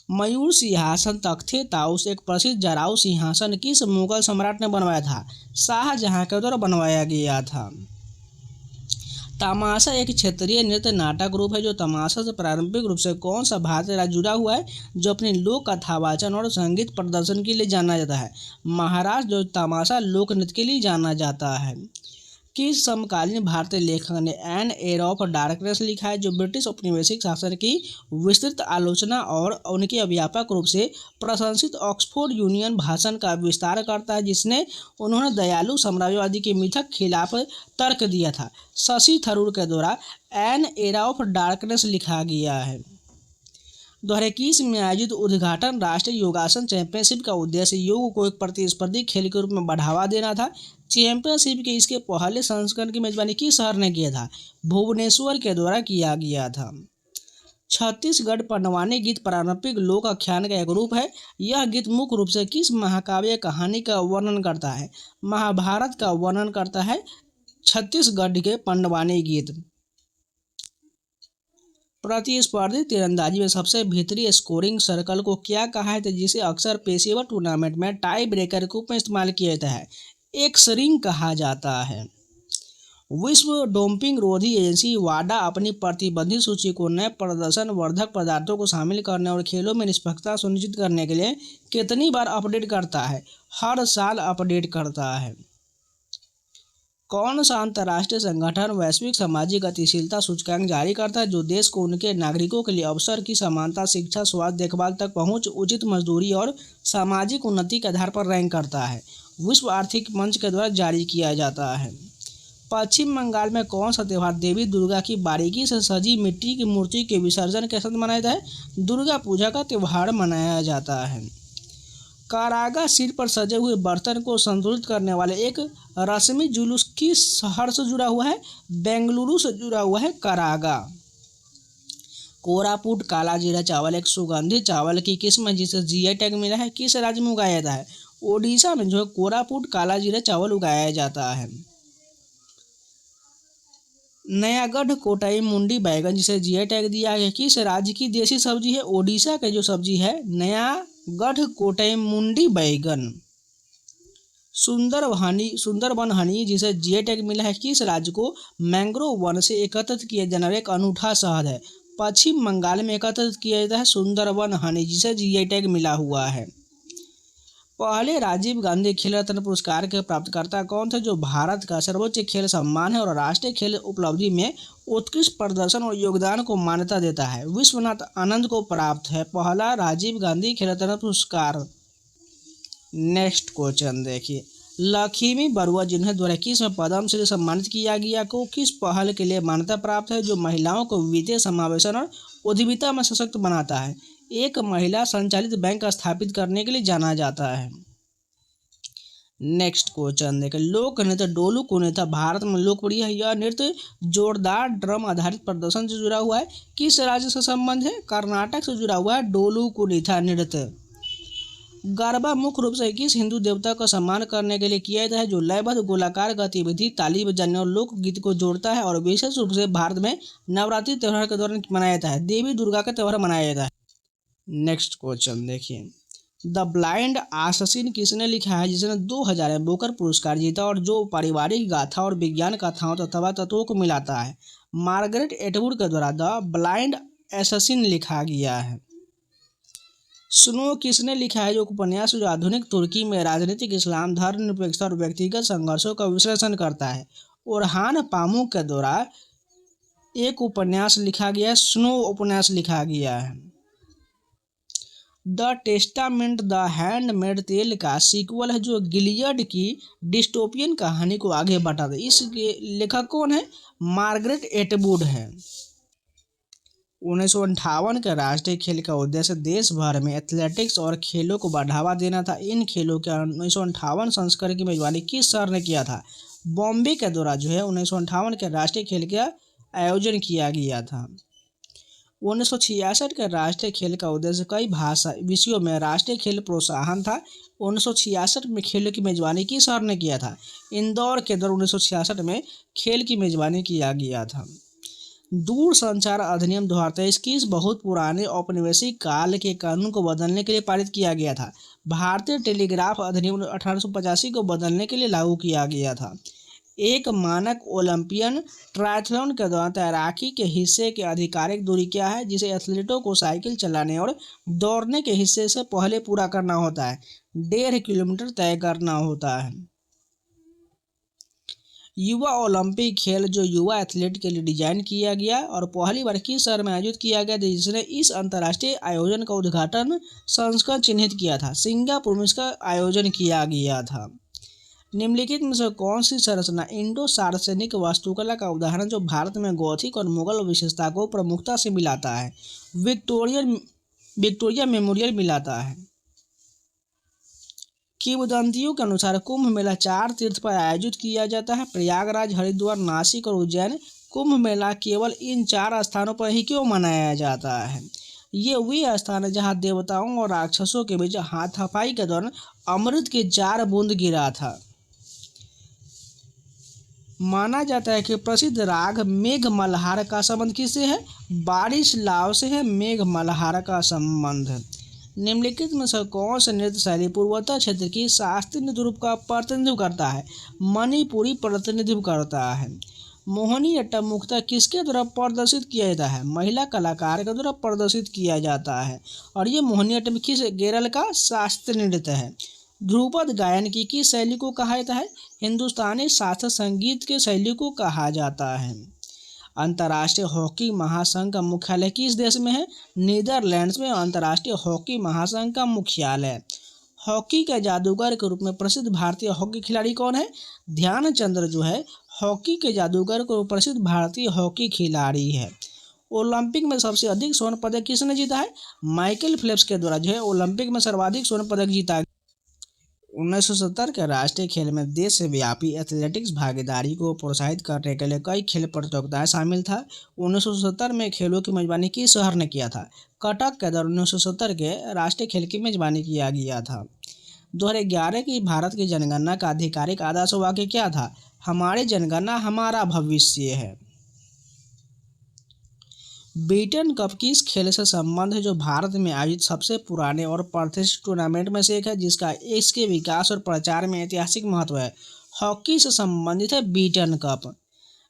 मयूर सिंहासन तख्ते ताउस, एक प्रसिद्ध जराऊ सिंहासन, किस मुगल सम्राट ने बनवाया था? शाहजहां के द्वारा बनवाया गया था। तमाशा एक क्षेत्रीय नृत्य नाटक रूप है, जो तमाशा से पारंपरिक रूप से कौन सा भारतीय राज्य जुड़ा हुआ है, जो अपनी लोक कथावाचन और संगीत प्रदर्शन के लिए जाना जाता है? महाराष्ट्र, जो तमाशा लोक नृत्य के लिए जाना जाता है। किस समकालीन भारतीय लेखक ने एन एरा ऑफ डार्कनेस लिखा है, जो ब्रिटिश औपनिवेशिक शासन की विस्तृत आलोचना और उनके व्यापक रूप से प्रशंसित ऑक्सफोर्ड यूनियन भाषण का विस्तार करता है, जिसने उन्होंने दयालु साम्राज्यवादी के मिथक खिलाफ तर्क दिया था? शशि थरूर के द्वारा एन एरा ऑफ डार्कनेस लिखा गया है। 2021 में आयोजित उद्घाटन राष्ट्रीय योगासन चैंपियनशिप का उद्देश्य योग को एक प्रतिस्पर्धी खेल के रूप में बढ़ावा देना था। चैंपियनशिप के इसके पहले संस्करण की मेजबानी किस शहर ने किया था? भुवनेश्वर के द्वारा किया गया था। छत्तीसगढ़ पंडवानी गीत पारंपरिक लोक आख्यान का एक रूप है। यह गीत मुख्य रूप से किस महाकाव्य कहानी का वर्णन करता है? महाभारत का वर्णन करता है छत्तीसगढ़ के पंडवानी गीत। प्रतिस्पर्धी तीरंदाजी में सबसे भीतरी स्कोरिंग सर्कल को क्या कहा है, जिसे अक्सर पेशेवर टूर्नामेंट में टाई ब्रेकर के रूप में इस्तेमाल किया जाता है? एक रिंग कहा जाता है। विश्व डोपिंग रोधी एजेंसी वाडा अपनी प्रतिबंधित सूची को नए प्रदर्शन वर्धक पदार्थों को शामिल करने और खेलों में निष्पक्षता सुनिश्चित करने के लिए कितनी बार अपडेट करता है? हर साल अपडेट करता है। कौन सा अंतर्राष्ट्रीय संगठन वैश्विक सामाजिक गतिशीलता सूचकांक जारी करता है, जो देश को उनके नागरिकों के लिए अवसर की समानता, शिक्षा, स्वास्थ्य देखभाल तक पहुंच, उचित मजदूरी और सामाजिक उन्नति के आधार पर रैंक करता है? विश्व आर्थिक मंच के द्वारा जारी किया जाता है। पश्चिम बंगाल में कौन सा त्यौहार देवी दुर्गा की बारीकी से सजी मिट्टी की मूर्ति के विसर्जन के साथ मनाया जाता है? दुर्गा पूजा का त्यौहार मनाया जाता है। कारागा सिर पर सजे हुए बर्तन को संतुलित करने वाले एक रस्मी जुलूस किस शहर से जुड़ा हुआ है? बेंगलुरु से जुड़ा हुआ है कारागा। कोरापुट काला जीरा चावल एक सुगंधित चावल की किस्म है, जिसे जीआई टैग मिला है, किस राज्य में उगाया जाता है? ओडिशा में जो है कोरापुट काला जीरा चावल उगाया जाता है। नयागढ़ कोटाई मुंडी बैगन, जिसे जीआई टैग दिया है, किस राज्य की देसी सब्जी है? ओडिशा की जो सब्जी है नयागढ़ कोटाई मुंडी बैगन। सुंदरबन हनी, जिसे जीआई टैग मिला है, किस राज्य को? मैंग्रोव वन से एकत्रित किया जाने वाला एक अनूठा शहद है। पश्चिम बंगाल में एकत्रित किया जाता है सुंदरबन हनी, जिसे जीआई टैग मिला हुआ है। पहले राजीव गांधी खेल रत्न पुरस्कार के प्राप्तकर्ता कौन थे, जो भारत का सर्वोच्च खेल सम्मान है और राष्ट्रीय खेल उपलब्धि में उत्कृष्ट प्रदर्शन और योगदान को मान्यता देता है? विश्वनाथ आनंद को प्राप्त है पहला राजीव गांधी खेल रत्न पुरस्कार। नेक्स्ट क्वेश्चन देखिए, लक्ष्मी बरुआ, जिन्हें 2021 में पद्मश्री से सम्मानित किया गया, को किस पहल के लिए मान्यता प्राप्त है, जो महिलाओं को वित्तीय समावेशन और उद्यमिता में सशक्त बनाता है? एक महिला संचालित बैंक स्थापित करने के लिए जाना जाता है। नेक्स्ट क्वेश्चन देखें, लोक नृत्य डोलू कुनेता भारत में लोकप्रिय है। यह नृत्य जोरदार ड्रम आधारित प्रदर्शन से जुड़ा हुआ है। किस राज्य से संबंध है? कर्नाटक से जुड़ा हुआ है डोलू कुनेता नृत्य। गरबा मुख्य रूप से किस हिंदू देवता का सम्मान करने के लिए किया जाता है, जो लयबद्ध गोलाकार गतिविधि, ताली बजाने और लोकगीत को जोड़ता है और विशेष रूप से भारत में नवरात्रि त्योहार के दौरान मनाया जाता है? देवी दुर्गा का त्यौहार मनाया जाता है। नेक्स्ट क्वेश्चन देखिए, द ब्लाइंड आससिन किसने लिखा है, जिसने 2000 में बुकर पुरस्कार जीता और जो पारिवारिक गाथा और विज्ञान कथाओं तथा तत्वों को मिलाता है? मार्गरेट एटवुड के द्वारा द ब्लाइंड असैसिन लिखा गया है। स्नो किसने लिखा है, जो उपन्यास जो आधुनिक तुर्की में राजनीतिक, इस्लाम, धर्मनिरपेक्षता और व्यक्तिगत संघर्षों का विश्लेषण करता है? ओरहान पामुक के द्वारा एक उपन्यास लिखा गया है, स्नो उपन्यास लिखा गया है। The testament the handmaid tale का सीक्वल है जो गिलियड की डिस्टोपियन कहानी को आगे बढ़ाता है। इस लेखक कौन है? मार्गरेट एटवुड है। 1958 के राष्ट्रीय खेल का उद्देश्य देश भर में एथलेटिक्स और खेलों को बढ़ावा देना था। इन खेलों के 1958 संस्करण की मेजबानी किस शहर ने किया था? बॉम्बे के द्वारा जो है 1958 के राष्ट्रीय खेल का आयोजन किया गया था। 1966 के राष्ट्रीय खेल का उद्देश्य कई भाषा विषयों में राष्ट्रीय खेल प्रोत्साहन था। 1966 में खेलों की मेजबानी किस शहर ने किया था? इंदौर के द्वारा 1966 में खेल की मेजबानी किया गया था। दूरसंचार अधिनियम 2023 किस बहुत पुराने औपनिवेशिक काल के कानून को बदलने के लिए पारित किया गया था? भारतीय टेलीग्राफ अधिनियम 1885 को बदलने के लिए लागू किया गया था। एक मानक ओलंपियन ट्रायथलॉन के दौरान तैराकी के हिस्से की आधिकारिक दूरी क्या है जिसे एथलीटों को साइकिल चलाने और दौड़ने के हिस्से से पहले पूरा करना होता है? 1.5 किलोमीटर तय करना होता है। युवा ओलंपिक खेल जो युवा एथलीट के लिए डिजाइन किया गया और पहली बार किस शहर में आयोजित किया गया जिसने इस अंतर्राष्ट्रीय आयोजन का उद्घाटन संस्करण चिन्हित किया था? सिंगापुर में इसका आयोजन किया गया था। निम्नलिखित में से कौन सी संरचना इंडो सार्वजनिक वास्तुकला का उदाहरण जो भारत में गौथिक और मुगल विशेषता को प्रमुखता से मिलाता है? विक्टोरिया मेमोरियल मिलाता है। किंवदंतियों के अनुसार कुंभ मेला 4 तीर्थ पर आयोजित किया जाता है, प्रयागराज, हरिद्वार, नासिक और उज्जैन। कुंभ मेला केवल इन 4 स्थानों पर ही क्यों मनाया जाता है? ये वे स्थान है जहाँ देवताओं और राक्षसों के बीच हाथापाई के दौरान अमृत की 4 बूंद गिरा था। माना जाता है कि प्रसिद्ध राग मेघ मल्हार का संबंध किससे है? बारिश लाव से है मेघ मल्हार का संबंध। निम्नलिखित में से कौन सा नृत्य शैली पूर्वोत्तर क्षेत्र की शास्त्रीय नृत्य रूप का प्रतिनिधित्व करता है? मणिपुरी प्रतिनिधित्व करता है। मोहिनीअट्टम मुख्यतः किसके द्वारा प्रदर्शित किया जाता है? महिला कलाकार के द्वारा प्रदर्शित किया जाता है। और ये मोहिनीअट्टम किस केरल का शास्त्रीय नृत्य है। ध्रुपद गायन की किस शैली को कहा जाता है? हिंदुस्तानी शास्त्रीय संगीत के शैली को कहा जाता है। अंतर्राष्ट्रीय हॉकी महासंघ का मुख्यालय किस देश में है? नीदरलैंड्स में अंतर्राष्ट्रीय हॉकी महासंघ का मुख्यालय। हॉकी के जादूगर के रूप में प्रसिद्ध भारतीय हॉकी खिलाड़ी कौन है? ध्यानचंद्र जो है हॉकी के जादूगर को प्रसिद्ध भारतीय हॉकी खिलाड़ी है। ओलंपिक में सबसे अधिक स्वर्ण पदक किसने जीता है? माइकल फेल्प्स के द्वारा जो है ओलंपिक में सर्वाधिक स्वर्ण पदक जीता। 1970 के राष्ट्रीय खेल में देशव्यापी एथलेटिक्स भागीदारी को प्रोत्साहित करने के लिए कई खेल प्रतियोगिताएं शामिल था। 1970 में खेलों की मेजबानी किस शहर ने किया था? कटक के दौरान 1970 के राष्ट्रीय खेल की मेजबानी किया गया था। 2011 की भारत की जनगणना का आधिकारिक आदर्श वाक्य क्या था? हमारी जनगणना हमारा भविष्य है। बीटन कप किस खेल से संबंध है जो भारत में आयोजित सबसे पुराने और प्रतिष्ठित टूर्नामेंट में से एक है जिसका इसके विकास और प्रचार में ऐतिहासिक महत्व है? हॉकी से संबंधित है बीटन कप।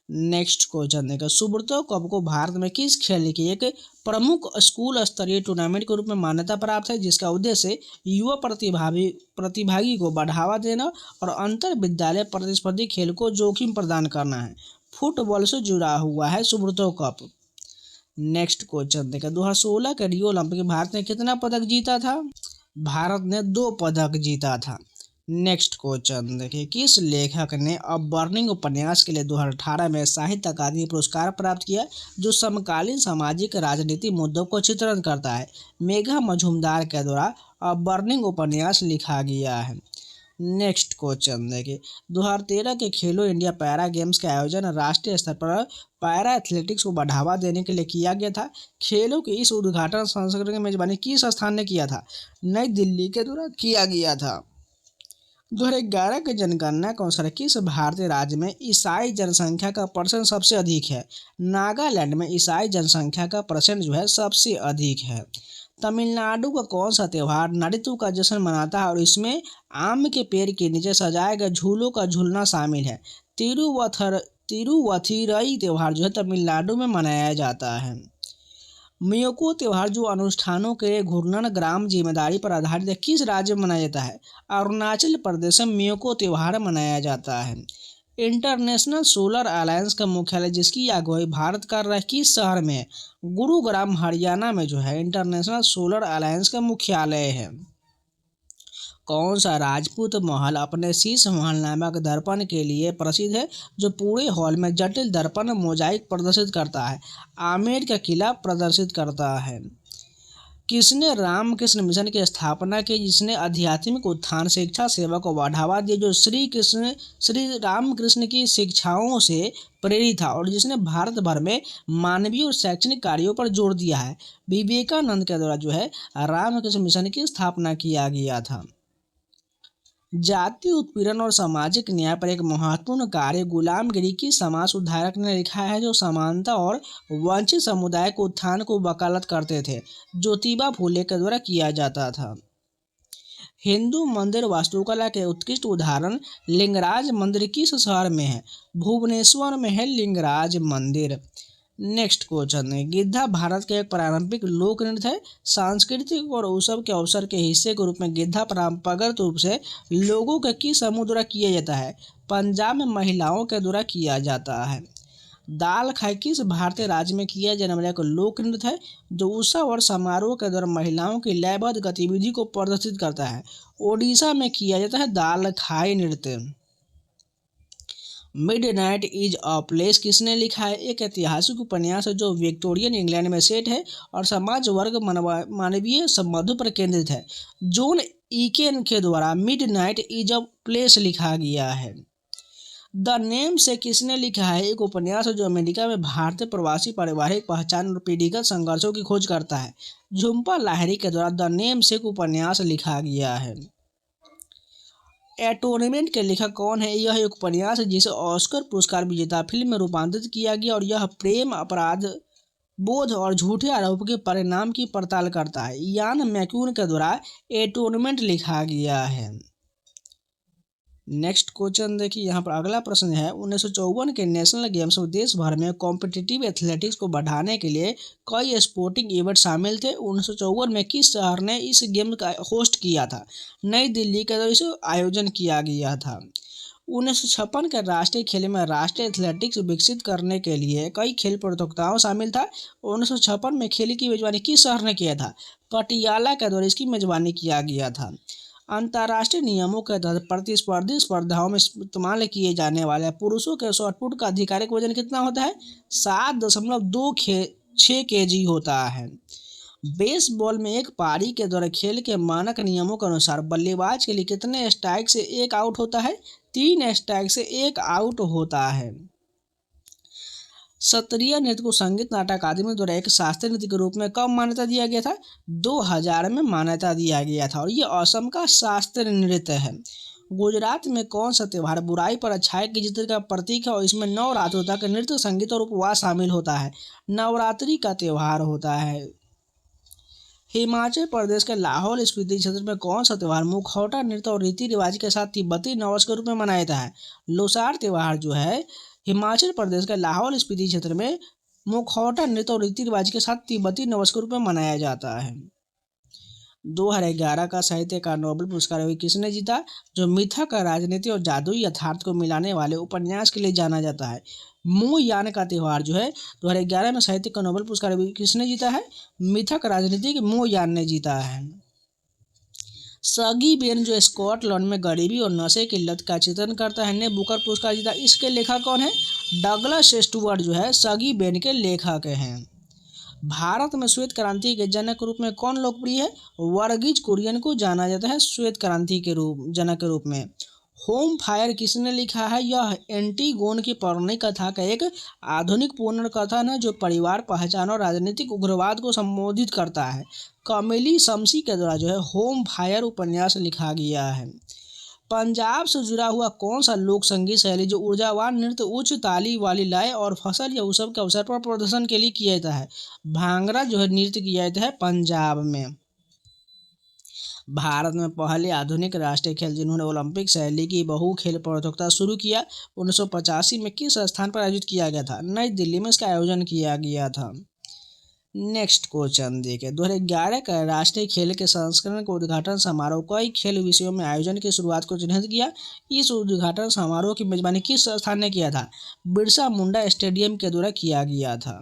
नेक्स्ट क्वेश्चन देखो, सुब्रतो कप को भारत में किस खेल की एक प्रमुख स्कूल स्तरीय टूर्नामेंट के रूप में मान्यता प्राप्त है जिसका उद्देश्य युवा प्रतिभागी को बढ़ावा देना और अंतर विद्यालय प्रतिस्पर्धी खेल को जोखिम प्रदान करना है? फुटबॉल से जुड़ा हुआ है सुब्रतो कप। नेक्स्ट क्वेश्चन देखा, 2016 के रियो ओलंपिक में भारत ने कितना पदक जीता था? भारत ने 2 पदक जीता था। नेक्स्ट क्वेश्चन देखिए, किस लेखक ने अ बर्निंग उपन्यास के लिए 2018 में साहित्य अकादमी पुरस्कार प्राप्त किया जो समकालीन सामाजिक राजनीतिक मुद्दों को चित्रण करता है? मेघा मजुमदार के द्वारा अ बर्निंग उपन्यास लिखा गया है। नेक्स्ट क्वेश्चन देखिए, 2013 के खेलो इंडिया पैरा गेम्स का आयोजन राष्ट्रीय स्तर पर पैरा एथलेटिक्स को बढ़ावा देने के लिए किया गया था। खेलों के इस उद्घाटन संस्करण की मेजबानी किस स्थान ने किया था? नई दिल्ली के द्वारा किया गया था। 2011 की जनगणना के अनुसार किस भारतीय राज्य में ईसाई जनसंख्या का परसेंट सबसे अधिक है? नागालैंड में ईसाई जनसंख्या का परसेंट जो है सबसे अधिक है। तमिलनाडु का कौन सा त्यौहार नारितु का जश्न मनाता है और इसमें आम के पेड़ के नीचे सजाए गए झूलों का झूलना शामिल है? तिरुवथिरई त्यौहार जो है तमिलनाडु में मनाया जाता है। मियोको त्यौहार जो अनुष्ठानों के घूर्णन ग्राम जिम्मेदारी पर आधारित है किस राज्य में मनाया जाता है? अरुणाचल प्रदेश में मियोको त्यौहार मनाया जाता है। इंटरनेशनल सोलर अलायंस का मुख्यालय जिसकी अगुवाई भारत कर रहा है किस शहर में? गुरुग्राम हरियाणा में जो है इंटरनेशनल सोलर अलायंस का मुख्यालय है। कौन सा राजपूत महल अपने शीश महल नामक दर्पण के लिए प्रसिद्ध है जो पूरे हॉल में जटिल दर्पण मोजाइक प्रदर्शित करता है? आमेर का किला प्रदर्शित करता है। किसने रामकृष्ण मिशन की स्थापना की जिसने आध्यात्मिक उत्थान शिक्षा सेवा को बढ़ावा दिया जो श्री रामकृष्ण की शिक्षाओं से प्रेरित था और जिसने भारत भर में मानवीय और शैक्षणिक कार्यों पर जोर दिया है? विवेकानंद के द्वारा जो है रामकृष्ण मिशन की स्थापना किया गया था। जाति उत्पीड़न और सामाजिक न्याय पर एक महत्वपूर्ण कार्य गुलामगिरी की समाज सुधारक ने लिखा है जो समानता और वंचित समुदाय के उत्थान को वकालत करते थे। ज्योतिबा फूले के द्वारा किया जाता था। हिंदू मंदिर वास्तुकला के उत्कृष्ट उदाहरण लिंगराज मंदिर किस शहर में है? भुवनेश्वर में है लिंगराज मंदिर। नेक्स्ट क्वेश्चन है, गिद्धा भारत का एक पारंपरिक लोक नृत्य है। सांस्कृतिक और उत्सव के अवसर के हिस्से के रूप में गिद्धा परंपरागत रूप से लोगों के किस समूह द्वारा किया जाता है? पंजाब में महिलाओं के द्वारा किया जाता है। दाल खाई किस भारतीय राज्य में किया जाने वाला एक लोक नृत्य है जो उत्सव और समारोह के दौरान महिलाओं की लयबद्ध गतिविधि को प्रदर्शित करता है? ओडिशा में किया जाता है दाल खाई नृत्य। मिडनाइट इज अ प्लेस किसने लिखा है? एक ऐतिहासिक उपन्यास है जो विक्टोरियन इंग्लैंड में सेट है और समाज वर्ग मानवीय संबंधों पर केंद्रित है। जॉन ईकेन के द्वारा मिडनाइट इज अ प्लेस लिखा गया है। द नेम से किसने लिखा है? एक उपन्यास है जो अमेरिका में भारतीय प्रवासी पारिवारिक पहचान और पीढ़ीगत संघर्षों की खोज करता है। झुम्पा लाहिरी के द्वारा द नेम से एक उपन्यास लिखा गया है। एटोनमेंट के लेखक कौन है? यह एक उपन्यास है जिसे ऑस्कर पुरस्कार विजेता फिल्म में रूपांतरित किया गया और यह प्रेम अपराध बोध और झूठे आरोप के परिणाम की पड़ताल करता है। यान मैक्यून के द्वारा एटोनमेंट लिखा गया है। नेक्स्ट क्वेश्चन देखिए, यहाँ पर अगला प्रश्न है 1954 के नेशनल गेम्स में देश भर में कॉम्पिटिटिव एथलेटिक्स को बढ़ाने के लिए कई स्पोर्टिंग इवेंट शामिल थे। 1954 में किस शहर ने इस गेम का होस्ट किया था? नई दिल्ली के द्वारा इसे आयोजन किया गया था। 1956 के राष्ट्रीय खेल में राष्ट्रीय एथलेटिक्स विकसित करने के लिए कई खेल प्रतियोगिताओं शामिल था। 1956 में खेल की मेजबानी किस शहर ने किया था? पटियाला के द्वारा इसकी मेजबानी किया गया था। अंतर्राष्ट्रीय नियमों के तहत प्रतिस्पर्धी स्पर्धाओं में इस्तेमाल किए जाने वाले पुरुषों के शॉटपुट का आधिकारिक वजन कितना होता है? 7.26 kg होता है। बेसबॉल में एक पारी के दौरान खेल के मानक नियमों के अनुसार बल्लेबाज के लिए कितने स्ट्राइक से एक आउट होता है? 3 स्ट्राइक से एक आउट होता है। सत्रीय नृत्य को संगीत नाटक अकादमी द्वारा एक शास्त्रीय नृत्य के रूप में कब मान्यता दिया गया था? 2000 में मान्यता दिया गया था और ये असम का शास्त्रीय नृत्य है। गुजरात में कौन सा त्यौहार बुराई पर अच्छाई की जीत का प्रतीक है और इसमें नवरात्रों तक नृत्य संगीत और उपवास शामिल होता है? नवरात्रि का त्यौहार होता है। हिमाचल प्रदेश के लाहौल स्पीति क्षेत्र में कौन सा त्यौहार मुखौटा नृत्य और रीति रिवाज के साथ तिब्बती नववर्ष के रूप में मनाया जाता है? लोसार त्यौहार जो है हिमाचल प्रदेश के लाहौल स्पीति क्षेत्र में मुखौटा नृत्य और रीति रिवाज के साथ तिब्बती नववर्ष के रूप में मनाया जाता है। 2011 का साहित्य का नोबेल पुरस्कार किसने जीता? जो मिथक राजनीति और जादुई यथार्थ को मिलाने वाले उपन्यास के लिए जाना जाता है। मोयान का त्यौहार जो है 2011 में साहित्य का नोबेल पुरस्कार किसने जीता है? मिथक राजनीति के मोयान ने जीता है। सगी बेन जो स्कॉटलैंड में गरीबी और नशे की लत का चित्रण करता है ने बुकर पुरस्कार जीता। इसके लेखक कौन है? डगलस स्टुअर्ट जो है सगी बेन के लेखक हैं। भारत में श्वेत क्रांति के जनक के रूप में कौन लोकप्रिय है? वर्गीज कुरियन को जाना जाता है श्वेत क्रांति के जनक के रूप में। होम फायर किसने लिखा है? यह एंटीगोन की पौराणिक कथा का एक आधुनिक पुनर्कथन है जो परिवार पहचान और राजनीतिक उग्रवाद को संबोधित करता है। कमेली शमसी के द्वारा जो है होम फायर उपन्यास लिखा गया है। पंजाब से जुड़ा हुआ कौन सा लोक संगीत शैली जो ऊर्जावान नृत्य उच्च ताली वाली लय और फसल या उत्सव के अवसर पर प्रदर्शन के लिए किया जाता है? भांगड़ा जो है नृत्य किया जाता है पंजाब में। भारत में पहले आधुनिक राष्ट्रीय खेल जिन्होंने ओलंपिक शैली की बहु खेल प्रतियोगिता शुरू किया 1985 में किस स्थान पर आयोजित किया गया था? नई दिल्ली में इसका आयोजन किया गया था। नेक्स्ट क्वेश्चन देखिए, 2011 का राष्ट्रीय खेल के संस्करण के उद्घाटन समारोह कई खेल विषयों में आयोजन की शुरुआत को चिन्हित किया। इस उद्घाटन समारोह की मेजबानी किस संस्थान ने किया था? बिरसा मुंडा स्टेडियम के द्वारा किया गया था।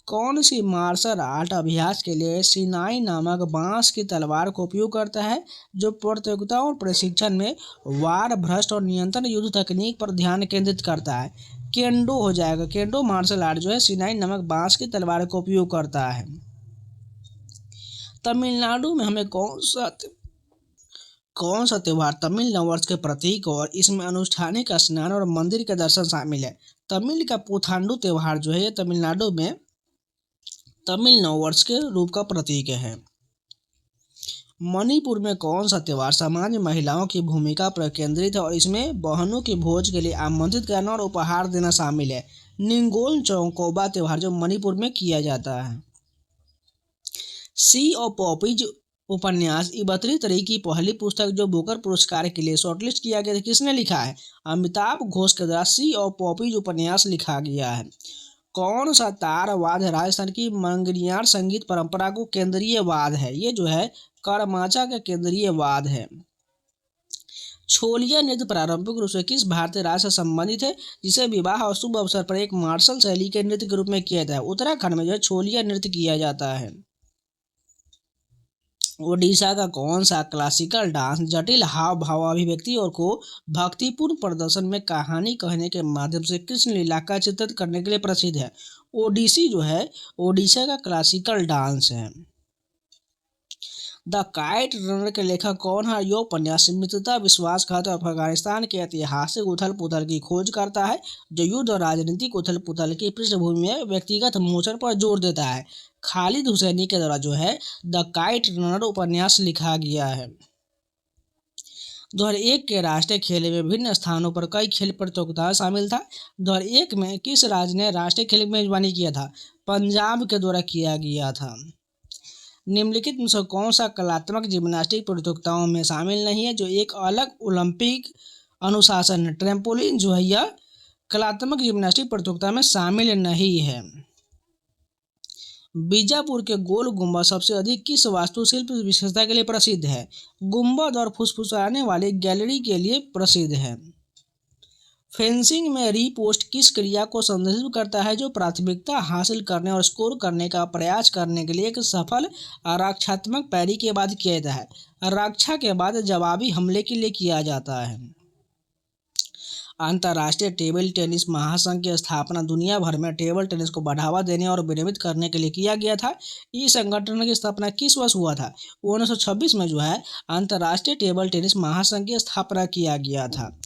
कौन सी मार्शल आर्ट अभ्यास के लिए सिनाई नामक बांस की तलवार का उपयोग करता है, जो प्रतियोगिताओं और प्रशिक्षण में वार भ्रष्ट और नियंत्रण युद्ध तकनीक पर ध्यान केंद्रित करता है? केंडो हो जाएगा। केंडो मार्शल आर्ट जो है सिनाई नामक बांस की तलवार का उपयोग करता है। तमिलनाडु में हमें कौन सा त्योहार तमिल नववर्ष के प्रतीक और इसमें अनुष्ठानिक स्नान और मंदिर के दर्शन शामिल है? तमिल का पुथांडु त्योहार जो है ये तमिलनाडु में तमिल नववर्ष के रूप का प्रतीक है। मणिपुर में कौन सा त्योहार समाज में महिलाओं की भूमिका पर केंद्रित है और इसमें बहनों की भोज के लिए आमंत्रित करना और उपहार देना शामिल है? निंगोल चौकोबा त्योहार जो मणिपुर में किया जाता है। सी ऑफ पॉपीज उपन्यास 31 तरह की पहली पुस्तक जो बुकर पुरस्कार के लिए शॉर्टलिस्ट किया गया था, किसने लिखा है? अमिताभ घोष के द्वारा सी ऑफ पॉपीज उपन्यास लिखा गया है। कौन सा तारवाद राजस्थान की मंगनियार संगीत परंपरा को केंद्रीय वाद है? ये जो है करमाचा का केंद्रीय वाद है। छोलिया नृत्य पारंपरिक रूप से किस भारतीय राज्य से संबंधित है, जिसे विवाह और शुभ अवसर पर एक मार्शल शैली के नृत्य के रूप में किया जाता है? उत्तराखंड में जो है छोलिया नृत्य किया जाता है। ओडिशा का कौन सा क्लासिकल डांस जटिल हाव भाव अभिव्यक्ति और को भक्तिपूर्ण प्रदर्शन में कहानी कहने के माध्यम से कृष्ण लीला का चित्रित करने के लिए प्रसिद्ध है? ओडिसी जो है ओडिशा का क्लासिकल डांस है। द काइट रनर के लेखक कौन है? यह उपन्यास मित्रता, विश्वासघात और अफगानिस्तान के ऐतिहासिक उथल पुथल की खोज करता है, जो युद्ध और राजनीतिक उथल पुथल की पृष्ठभूमि में व्यक्तिगत मोचन पर जोर देता है। खालिद हुसैनी के द्वारा जो है द काइट रनर उपन्यास लिखा गया है। 2001 के राष्ट्रीय खेल में विभिन्न स्थानों पर कई खेल प्रतियोगिताएं शामिल था। 2001 में किस राज्य ने राष्ट्रीय खेल की मेजबानी किया था? पंजाब के द्वारा किया गया था। निम्नलिखित में से कौन सा कलात्मक जिम्नास्टिक प्रतियोगिताओं में शामिल नहीं है, जो एक अलग ओलंपिक अनुशासन है? ट्रैम्पोलिन जो है यह कलात्मक जिम्नास्टिक प्रतियोगिता में शामिल नहीं है। बीजापुर के गोल गुंबद सबसे अधिक किस वास्तुशिल्प विशेषता के लिए प्रसिद्ध है? गुंबद और फुसफुसाने वाली गैलरी के लिए प्रसिद्ध है। फेंसिंग में रीपोस्ट किस क्रिया को संदर्भित करता है, जो प्राथमिकता हासिल करने और स्कोर करने का प्रयास करने के लिए एक सफल रक्षात्मक पैरी के बाद किया जाता है? रक्षा के बाद जवाबी हमले के लिए किया जाता है। अंतर्राष्ट्रीय टेबल टेनिस महासंघ की स्थापना दुनिया भर में टेबल टेनिस को बढ़ावा देने और विनियमित करने के लिए किया गया था। इस संगठन की स्थापना किस वर्ष हुआ था? 1926 में जो है अंतर्राष्ट्रीय टेबल टेनिस महासंघ की स्थापना किया गया था।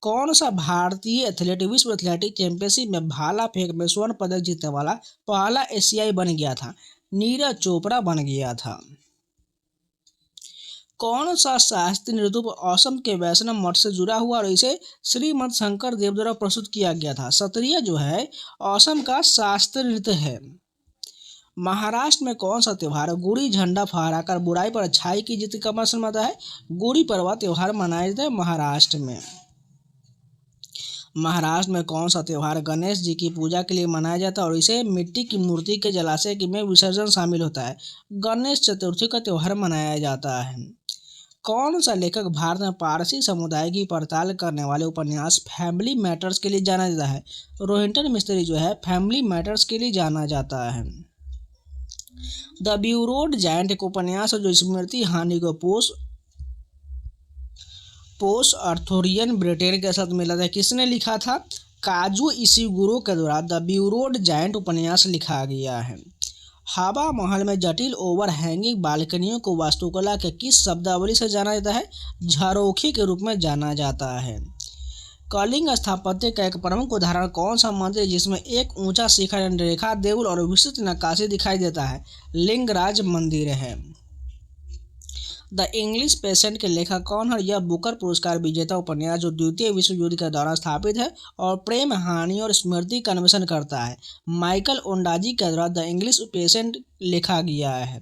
कौन सा भारतीय एथलीट विश्व एथलेटिक चैंपियनशिप में भाला फेंक में स्वर्ण पदक जीतने वाला पहला एशियाई बन गया था? नीरज चोपड़ा बन गया था। कौन सा शास्त्रीय नृत्य असम के वैष्णव मठ से जुड़ा हुआ और इसे श्रीमद शंकर देव द्वारा प्रस्तुत किया गया था? सत्रिया जो है असम का शास्त्रीय नृत्य है। महाराष्ट्र में कौन सा त्योहार गुड़ी झंडा फहराकर बुराई पर अच्छाई की जीत का प्रदर्शन मनाता है? गुड़ी पड़वा त्योहार मनाया जाता है महाराष्ट्र में। महाराष्ट्र में कौन सा त्योहार गणेश जी की पूजा के लिए मनाया जाता है और इसे मिट्टी की मूर्ति के जलाशय में विसर्जन शामिल होता है? गणेश चतुर्थी का त्योहार मनाया जाता है। कौन सा लेखक भारत में पारसी समुदाय की पड़ताल करने वाले उपन्यास फैमिली मैटर्स के लिए जाना जाता है? रोहिंटन मिस्त्री जो है फैमिली मैटर्स के लिए जाना जाता है। द ब्यूरोड जायंट एक उपन्यास जो स्मृति हानि को पोस्ट अर्थोरियन ब्रिटेन के साथ मिला था, किसने लिखा था? काजू इशिगुरो के द्वारा द ब्यूरोड जायंट उपन्यास लिखा गया है। हवा महल में जटिल ओवर हैंगिंग बालकनियों को वास्तुकला के किस शब्दावली से जाना जाता है? झरोखे के रूप में जाना जाता है। कलिंग स्थापत्य का एक प्रमुख उदाहरण कौन सा मंदिर है जिसमें एक ऊंचा शिखर रेखा देउल और विस्तृत नक्काशी दिखाई देता है? लिंगराज मंदिर है। द इंग्लिश पेशेंट के लेखक कौन है? यह बुकर पुरस्कार विजेता उपन्यास जो द्वितीय विश्व युद्ध के दौरान स्थापित है और प्रेम हानि और स्मृति का अन्वेषण करता है। माइकल ओंडाजी के द्वारा द इंग्लिश पेशेंट लिखा गया है।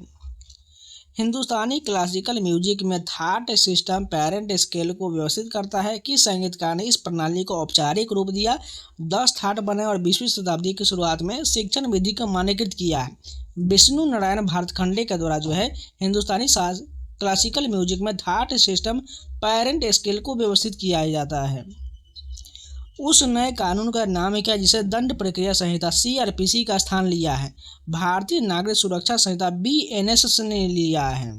हिंदुस्तानी क्लासिकल म्यूजिक में थाट सिस्टम पैरेंट स्केल को व्यवस्थित करता है। किस संगीतकार ने इस प्रणाली को औपचारिक रूप दिया? 10 थाट बने और 20वीं शताब्दी की शुरुआत में शिक्षण विधि को मान्यकृत किया है। विष्णु नारायण भारतखंडे के द्वारा जो है हिंदुस्तानी क्लासिकल म्यूजिक में थाट सिस्टम पैरेंट स्केल को व्यवस्थित किया जाता है। उस नए कानून का नाम क्या है जिसे दंड प्रक्रिया संहिता CRPC का स्थान लिया है? भारतीय नागरिक सुरक्षा संहिता BNS ने लिया है।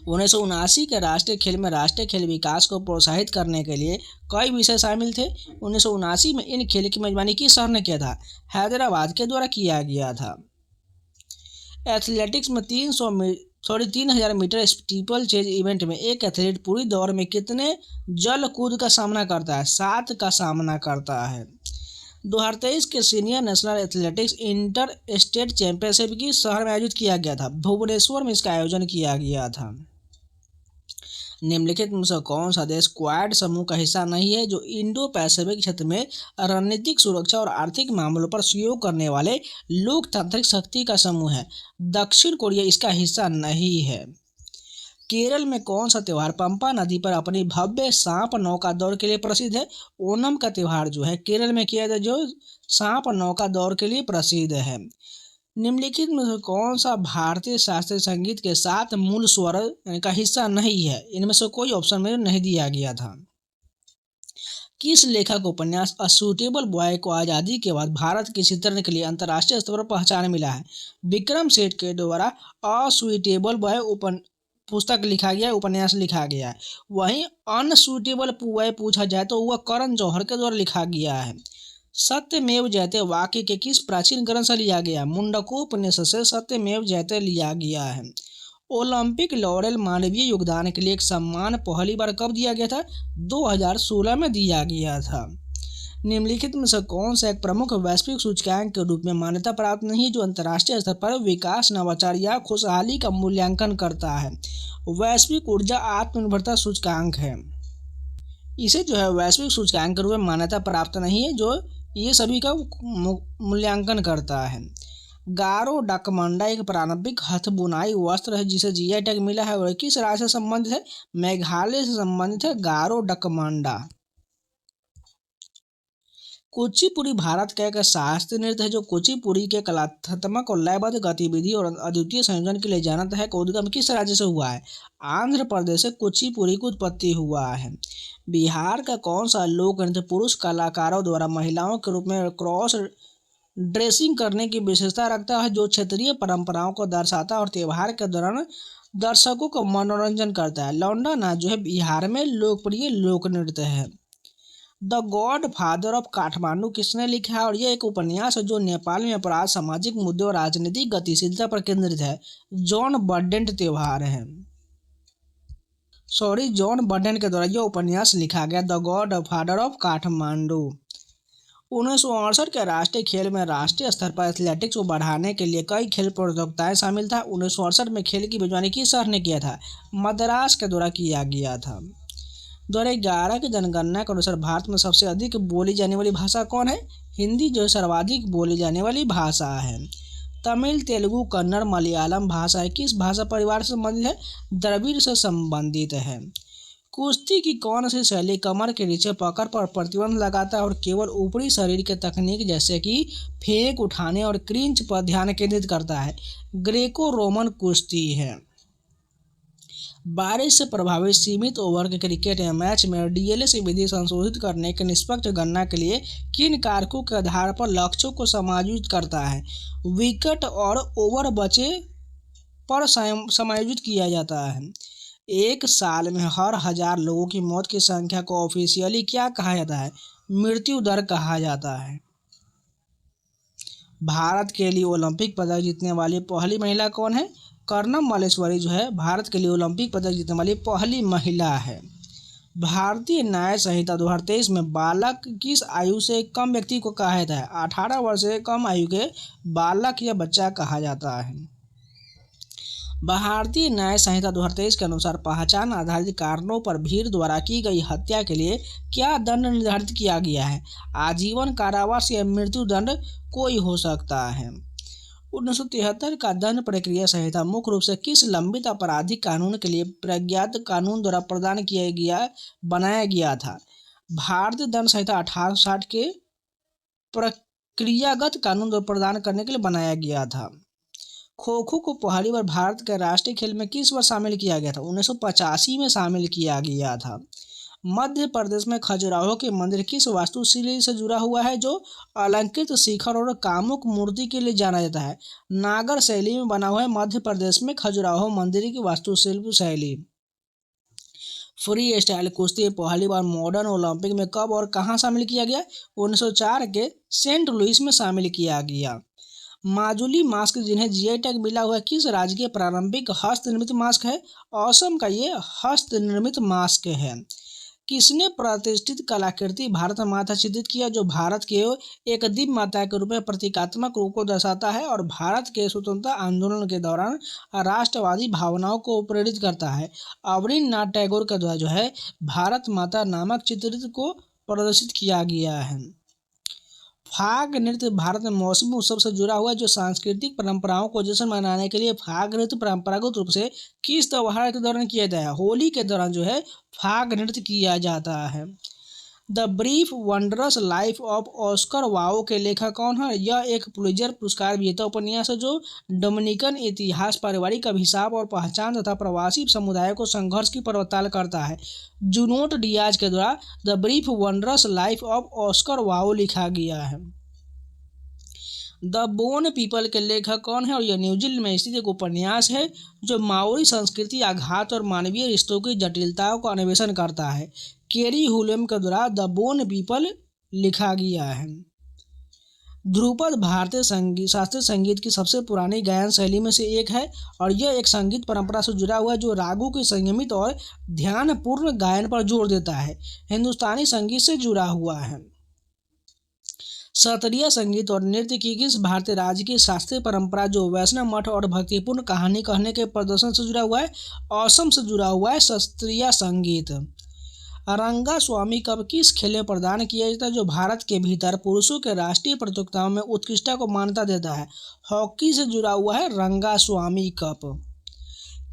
1979 के राष्ट्रीय खेल में राष्ट्रीय खेल विकास को प्रोत्साहित करने के लिए कई विषय शामिल थे। 1979 में इन खेल की मेजबानी किस शहर ने किया था? हैदराबाद के द्वारा किया गया था। एथलेटिक्स में 3000 मीटर स्टीपल चेज इवेंट में एक एथलीट पूरी दौड़ में कितने जल कूद का सामना करता है? 7 का सामना करता है। 2023 के senior national athletics inter state championship की शहर में आयोजित किया गया था? भुवनेश्वर में इसका आयोजन किया गया था। निम्नलिखित में से कौन सा देश क्वाड समूह का हिस्सा नहीं है जो इंडो पैसिफिक क्षेत्र में रणनीतिक सुरक्षा और आर्थिक मामलों पर सहयोग करने वाले लोकतांत्रिक शक्ति का समूह है? दक्षिण कोरिया इसका हिस्सा नहीं है। केरल में कौन सा त्यौहार पंपा नदी पर अपनी भव्य सांप नौका दौड़ के लिए प्रसिद्ध है? ओणम का त्यौहार जो है केरल में किया जाता है जो सांप नौका दौड़ के लिए प्रसिद्ध है। निम्नलिखित में से कौन सा भारतीय शास्त्रीय संगीत के 7 मूल स्वर का हिस्सा नहीं है? इनमें से कोई ऑप्शन में नहीं दिया गया था। किस लेखक उपन्यास अ सूटेबल बॉय को आज़ादी के बाद भारत के चित्रण के लिए अंतर्राष्ट्रीय स्तर पर पहचान मिला है? विक्रम सेठ के द्वारा अ सूटेबल बॉय पुस्तक लिखा गया, उपन्यास लिखा गया है। वहीं अनसूटेबल बॉय पूछा जाए तो वह करण जौहर के द्वारा लिखा गया है। सत्यमेव जयते वाक्य के किस प्राचीन ग्रंथ से लिया गया? मुंडकोपनिषद से सत्यमेव जयते लिया गया है। ओलंपिक लॉरेल मानवीय योगदान के लिए एक सम्मान पहली बार कब दिया गया था? 2016 में दिया गया था। निम्नलिखित में से कौन सा एक प्रमुख वैश्विक सूचकांक के रूप में मान्यता प्राप्त नहीं है जो अंतर्राष्ट्रीय स्तर पर विकास, नवाचार या खुशहाली का मूल्यांकन करता है? वैश्विक ऊर्जा आत्मनिर्भरता सूचकांक है। इसे जो है वैश्विक सूचकांक के रूप में मान्यता प्राप्त नहीं है जो ये सभी का मूल्यांकन करता है। गारो डकमंडा एक पारंपरिक हथ बुनाई वस्त्र है जिसे GI टैग मिला है और किस राज्य से संबंधित है? मेघालय से संबंधित है गारो डकमंडा। कुचिपुड़ी भारत का एक शास्त्रीय नृत्य है जो कुचिपुड़ी के कलात्मक और लयबद्ध गतिविधि और अद्वितीय संयोजन के लिए जाना है। उद्गम किस राज्य से हुआ है? आंध्र प्रदेश से कुचिपुड़ी की उत्पत्ति हुआ है। बिहार का कौन सा लोक नृत्य पुरुष कलाकारों द्वारा महिलाओं के रूप में क्रॉस ड्रेसिंग करने की विशेषता रखता है जो क्षेत्रीय परंपराओं को दर्शाता है और त्योहार के दौरान दर्शकों को मनोरंजन करता है? लौंडा नाच जो है बिहार में लोकप्रिय लोक नृत्य है। The God father of Kathmandu किसने लिखा है? और यह एक उपन्यास है जो नेपाल में अपराध, सामाजिक मुद्दे और राजनीतिक गतिशीलता पर केंद्रित है। जॉन बर्डेंट त्योहार है। जॉन बर्डेंट के द्वारा यह उपन्यास लिखा गया the God father of Kathmandu. 1968 के राष्ट्रीय खेल में राष्ट्रीय स्तर पर एथलेटिक्स को बढ़ाने के लिए कई खेल प्रतियोगिताएं शामिल था। 1968 में खेल की मेजबानी किस शहर ने किया था? मद्रास के द्वारा किया गया था। 2011 की जनगणना के अनुसार भारत में सबसे अधिक बोली जाने वाली भाषा कौन है? हिंदी जो सर्वाधिक बोली जाने वाली भाषा है। तमिल, तेलुगु, कन्नड़, मलयालम भाषा किस भाषा परिवार से संबंधित है? द्रविड़ से संबंधित है। कुश्ती की कौन सी शैली कमर के नीचे पकड़ पर प्रतिबंध लगाता है और केवल ऊपरी शरीर के तकनीक जैसे कि फेंक उठाने और क्रींच पर ध्यान केंद्रित करता है? ग्रेको रोमन कुश्ती है। बारिश से प्रभावित सीमित ओवर के क्रिकेट मैच में DLS विधि संशोधित करने के निष्पक्ष गणना के लिए किन कारकों के आधार पर लक्ष्यों को समायोजित करता है? विकेट और ओवर बचे पर समायोजित किया जाता है। एक साल में हर 1000 लोगों की मौत की संख्या को ऑफिशियली क्या कहा जाता है? मृत्यु दर कहा जाता है। भारत के लिए ओलंपिक पदक जीतने वाली पहली महिला कौन है? कर्णम मल्लेश्वरी जो है भारत के लिए ओलंपिक पदक जीतने वाली पहली महिला है। भारतीय न्याय संहिता 2023 में बालक किस आयु से कम व्यक्ति को कहा जाता है? 18 वर्ष से कम आयु के बालक या बच्चा कहा जाता है। भारतीय न्याय संहिता 2023 के अनुसार पहचान आधारित कारणों पर भीड़ द्वारा की गई हत्या के लिए क्या दंड निर्धारित किया गया है? आजीवन कारावास या मृत्यु दंड कोई हो सकता है। 1973 का दंड प्रक्रिया संहिता मुख्य रूप से किस लंबित आपराधिक कानून के लिए प्रज्ञात कानून द्वारा प्रदान बनाया गया था? भारतीय दंड संहिता 1860 के प्रक्रियागत कानून द्वारा प्रदान करने के लिए बनाया गया था। खो खो को पहली बार भारत के राष्ट्रीय खेल में किस वर्ष शामिल किया गया था? 1985 में शामिल किया गया था। मध्य प्रदेश में खजुराहो के मंदिर किस वास्तुशैली से जुड़ा हुआ है जो अलंकृत शिखर और कामुक मूर्ति के लिए जाना जाता है? नागर शैली में बना हुआ है मध्य प्रदेश में खजुराहो मंदिर की वास्तुशिल्प शैली। फ्री स्टाइल कुश्ती पहली बार मॉडर्न ओलंपिक में कब और कहां शामिल किया गया? 1904 के सेंट लुइस में शामिल किया गया। माजुली मास्क जिन्हें जीआई टैग मिला हुआ है किस राज्य के पारंपरिक हस्तनिर्मित मास्क है? असम का ये हस्तनिर्मित मास्क है। किसने प्रतिष्ठित कलाकृति भारत माता चित्रित किया जो भारत के एक दिव्य माता के रूप में प्रतीकात्मक रूप को दर्शाता है और भारत के स्वतंत्रता आंदोलन के दौरान राष्ट्रवादी भावनाओं को प्रेरित करता है? अवनींद्रनाथ टैगोर के द्वारा जो है भारत माता नामक चित्रित को प्रदर्शित किया गया है। फाग नृत्य भारत में मौसमी उत्सव से जुड़ा हुआ है जो सांस्कृतिक परंपराओं को जश्न मनाने के लिए फाग नृत्य परंपरागत रूप से किस त्योहार के दौरान किया जाता है? होली के दौरान जो है फाग नृत्य किया जाता है। The brief wondrous life of Oscar wow के लेखक कौन है? यह एक पुलित्जर पुरस्कार विजेता उपन्यास है जो डोमिनिकन इतिहास, पारिवारिक अभिशाप और पहचान तथा प्रवासी समुदाय को संघर्ष की पड़ताल करता है। जुनोट डियाज के द्वारा the brief wondrous life of Oscar wow लिखा गया है। द बोन पीपल के लेखक कौन है? और यह न्यूजीलैंड में स्थित एक उपन्यास है जो माओरी संस्कृति, आघात और मानवीय रिश्तों की जटिलताओं का अन्वेषण करता है। केरी हुलेम के द्वारा द बोन पीपल लिखा गया है। ध्रुपद भारतीय शास्त्रीय संगीत की सबसे पुरानी गायन शैली में से एक है और यह एक संगीत परंपरा से जुड़ा हुआ है जो रागों के संयमित और ध्यानपूर्ण गायन पर जोर देता है। हिंदुस्तानी संगीत से जुड़ा हुआ है। शास्त्रीय संगीत और नृत्य की किस भारतीय राज्य की शास्त्रीय परंपरा जो वैष्णव मठ और भक्तिपूर्ण कहानी कहने के प्रदर्शन से जुड़ा हुआ है? असम से जुड़ा हुआ है शास्त्रीय संगीत। रंगा स्वामी कप किस खेल में प्रदान किया जाता है जो भारत के भीतर पुरुषों के राष्ट्रीय प्रतियोगिताओं में उत्कृष्टता को मान्यता देता है? हॉकी से जुड़ा हुआ है रंगा स्वामी कप।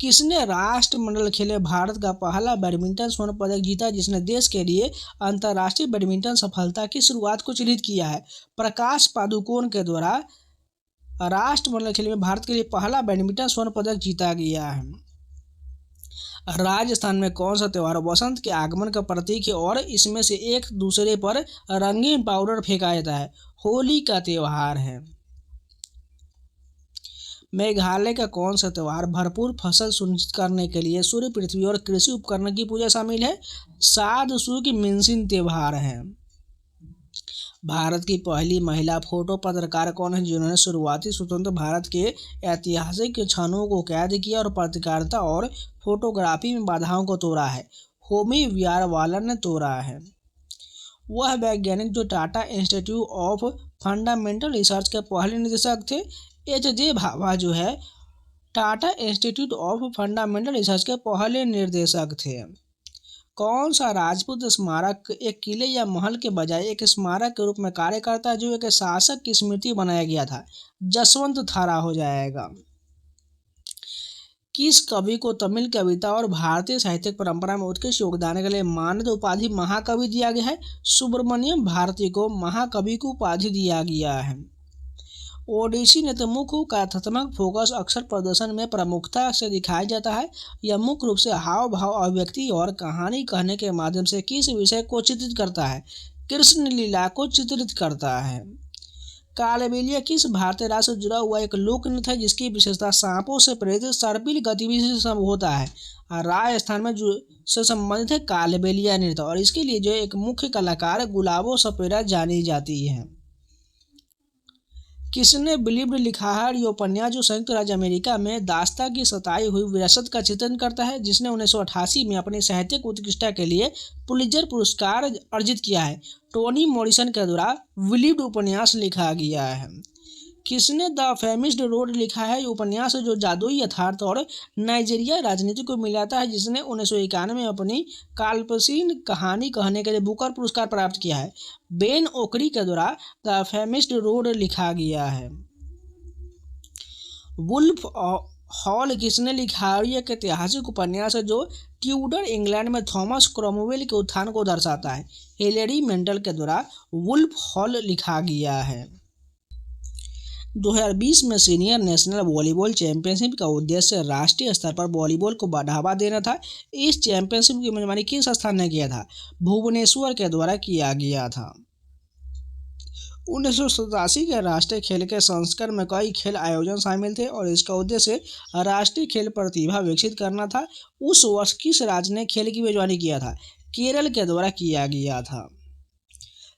किसने राष्ट्रमंडल खेल में भारत का पहला बैडमिंटन स्वर्ण पदक जीता जिसने देश के लिए अंतर्राष्ट्रीय बैडमिंटन सफलता की शुरुआत को चिन्हित किया है? प्रकाश पादुकोण के द्वारा राष्ट्रमंडल खेल में भारत के लिए पहला बैडमिंटन स्वर्ण पदक जीता गया है। राजस्थान में कौन सा त्योहार वसंत के आगमन का प्रतीक है और इसमें से एक दूसरे पर रंगीन पाउडर फेंका जाता है? होली का त्योहार है। मेघालय का कौन सा त्योहार भरपूर फसल सुनिश्चित करने के लिए सूर्य, पृथ्वी और कृषि उपकरण की पूजा शामिल है? साद सू की मिंसिन त्योहार है। भारत की पहली महिला फोटो पत्रकार कौन है जिन्होंने शुरुआती स्वतंत्र भारत के ऐतिहासिक क्षणों को कैद किया और पत्रकारिता और फोटोग्राफी में बाधाओं को तोड़ा है? होमी व्यारवालन ने तोड़ा है। वह वैज्ञानिक जो Tata institute of fundamental research के पहले निदेशक थे? एच.जे. भाभा जो है Tata institute of fundamental research के पहले निर्देशक थे। कौन सा राजपूत स्मारक एक किले या महल के बजाय एक स्मारक के रूप में कार्य करता है जो एक शासक की स्मृति बनाया गया था? जसवंत थारा हो जाएगा। किस कवि को तमिल कविता और भारतीय साहित्यिक परंपरा में उत्कृष्ट योगदान के लिए मानद उपाधि महाकवि दिया गया है? सुब्रमण्यम भारती को महाकवि की उपाधि दिया गया है। ओडिसी नृत्य मुख्य कथात्मक फोकस अक्सर प्रदर्शन में प्रमुखता से दिखाया जाता है। यह मुख्य रूप से हाव भाव, अभिव्यक्ति और कहानी कहने के माध्यम से किस विषय को चित्रित करता है? कृष्ण लीला को चित्रित करता है। कालबेलिया किस भारतीय राज्य से जुड़ा हुआ एक लोक नृत्य है जिसकी विशेषता सांपों से प्रेरित सर्पिल गतिविधि से होता है? राजस्थान में जो से संबंधित है कालबेलिया नृत्य और इसके लिए जो एक मुख्य कलाकार गुलाबो सपेरा जानी जाती है। किसने बिलीव्ड लिखा है? ये उपन्यास जो संयुक्त राज्य अमेरिका में दास्ता की सताई हुई विरासत का चित्रण करता है जिसने 1988 में अपनी साहित्यिक उत्कृष्टता के लिए पुलित्जर पुरस्कार अर्जित किया है। टोनी मॉरिसन के द्वारा बिलीव्ड उपन्यास लिखा गया है। किसने द फेमिस्ड रोड लिखा है? ये उपन्यास जो जादुई यथार्थ और नाइजीरिया राजनीति को मिलाता है जिसने 1991 में अपनी काल्पनिक कहानी कहने के लिए बुकर पुरस्कार प्राप्त किया है। बेन ओकरी के द्वारा द फेमिस्ड रोड लिखा गया है। वुल्फ हॉल किसने लिखा है? यह एक ऐतिहासिक उपन्यास है जो ट्यूडर इंग्लैंड में थॉमस क्रॉमवेल के उत्थान को दर्शाता है। हिलेरी मेंटल के द्वारा वुल्फ हॉल लिखा गया है। 2020 में सीनियर नेशनल वॉलीबॉल चैंपियनशिप का उद्देश्य राष्ट्रीय स्तर पर वॉलीबॉल को बढ़ावा देना था। इस चैंपियनशिप की मेजबानी किस स्थान ने किया था? भुवनेश्वर के द्वारा किया गया था। 1987 के राष्ट्रीय खेल के संस्करण में कई खेल आयोजन शामिल थे और इसका उद्देश्य राष्ट्रीय खेल प्रतिभा विकसित करना था। उस वर्ष किस राज्य ने खेल की मेजबानी किया था? केरल के द्वारा किया गया था।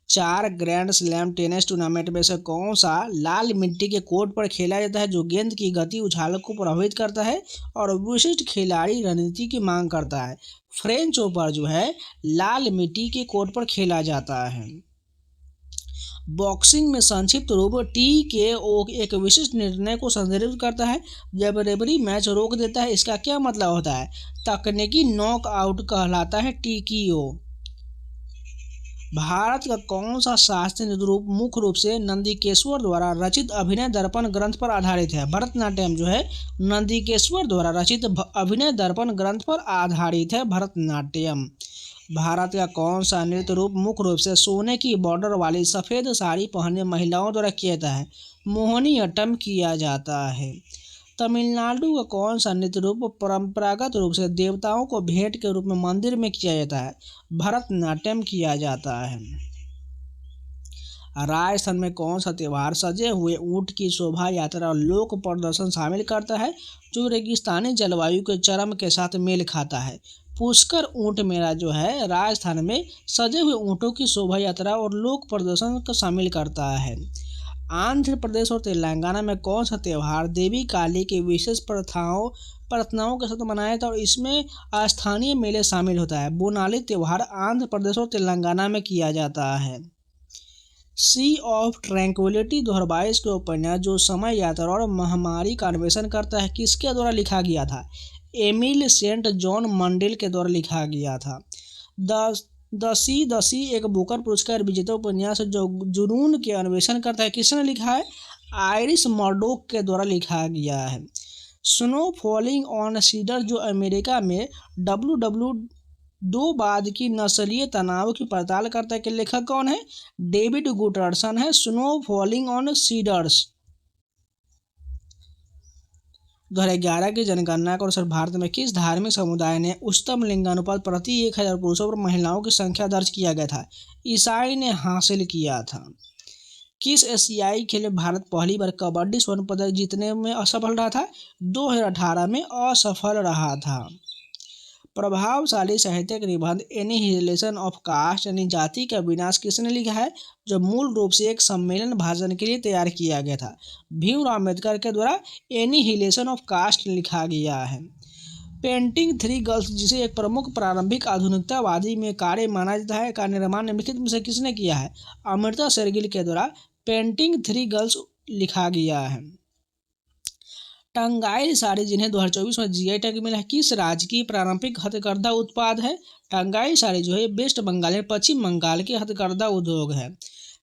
4 ग्रैंड स्लैम टेनिस टूर्नामेंट में से कौन सा लाल मिट्टी के कोर्ट पर खेला जाता है जो गेंद की गति उछाल को प्रभावित करता है और विशिष्ट खिलाड़ी रणनीति की मांग करता है? फ्रेंच ओपन जो है लाल मिट्टी के कोर्ट पर खेला जाता है। बॉक्सिंग में संक्षिप्त रूप TKO एक विशिष्ट निर्णय को संदर्भित करता है जब रेफरी मैच रोक देता है। इसका क्या मतलब होता है? तकनीकी नॉकआउट कहलाता है TKO। भारत का कौन सा शास्त्रीय नृत्य रूप मुख्य रूप से नंदिकेश्वर द्वारा रचित अभिनय दर्पण ग्रंथ पर आधारित है? भरतनाट्यम जो है नंदिकेश्वर द्वारा रचित अभिनय दर्पण ग्रंथ पर आधारित है भरतनाट्यम। भारत का कौन सा नृत्य रूप मुख्य रूप से सोने की बॉर्डर वाली सफ़ेद साड़ी पहने महिलाओं द्वारा किया जाता है? मोहिनीअट्टम किया जाता है। तमिलनाडु का कौन सा नृत्य रूप परंपरागत रूप से देवताओं को भेंट के रूप में मंदिर में किया जाता है? भरतनाट्यम किया जाता है। राजस्थान में कौन सा त्यौहार सजे हुए ऊंट की शोभा यात्रा और लोक प्रदर्शन शामिल करता है जो रेगिस्तानी जलवायु के चरम के साथ मेल खाता है? पुष्कर ऊंट मेला जो है राजस्थान में सजे हुए ऊंटों की शोभा यात्रा और लोक प्रदर्शन को शामिल करता है। आंध्र प्रदेश और तेलंगाना में कौन सा त्यौहार देवी काली की विशेष प्रार्थनाओं के साथ मनाया जाता है और इसमें स्थानीय मेले शामिल होता है? बोनाली त्यौहार आंध्र प्रदेश और तेलंगाना में किया जाता है। सी ऑफ ट्रैंक्विलिटी 2022 के उपन्यास जो समय यात्रा और महामारी का अन्वेषण करता है किसके द्वारा लिखा गया था? एमिल सेंट जॉन मंडेल के द्वारा लिखा गया था। द सी एक बुकर पुरस्कार विजेता उपन्यास जो जुनून के अन्वेषण करता है किसने लिखा है? आइरिस मर्डोक के द्वारा लिखा गया है। स्नो फॉलिंग ऑन सीडर जो अमेरिका में WW2 बाद की नस्लीय तनाव की पड़ताल करता है कि लेखक कौन है? डेविड गुटरसन है। स्नो फॉलिंग ऑन सीडर्स 2011 की जनगणना के अनुसार भारत में किस धार्मिक समुदाय ने उच्चतम लिंगानुपात प्रति 1000 पुरुषों पर महिलाओं की संख्या दर्ज किया गया था? ईसाई ने हासिल किया था। किस एशियाई खेल में भारत पहली बार कबड्डी स्वर्ण पदक जीतने में असफल रहा था? 2018 में असफल रहा था। प्रभावशाली साहित्यिक निबंध एनिहिलेशन ऑफ कास्ट यानी जाति का विनाश किसने लिखा है जो मूल रूप से एक सम्मेलन भाषण के लिए तैयार किया गया था? भीमराव अम्बेडकर के द्वारा एनिहिलेशन ऑफ कास्ट लिखा गया है। पेंटिंग थ्री गर्ल्स जिसे एक प्रमुख प्रारंभिक आधुनिकतावादी में कार्य माना जाता है का निर्माण निम्नलिखित में से किसने किया है? अमृता शेरगिल के द्वारा पेंटिंग थ्री गर्ल्स लिखा गया है। टंगाइल साड़ी जिन्हें 2024 में GI टैग मिला है किस राज्य की पारंपरिक हथकरघा उत्पाद है? टंगाइल साड़ी जो है वेस्ट बंगाल में पश्चिम बंगाल के हथकरघा उद्योग है।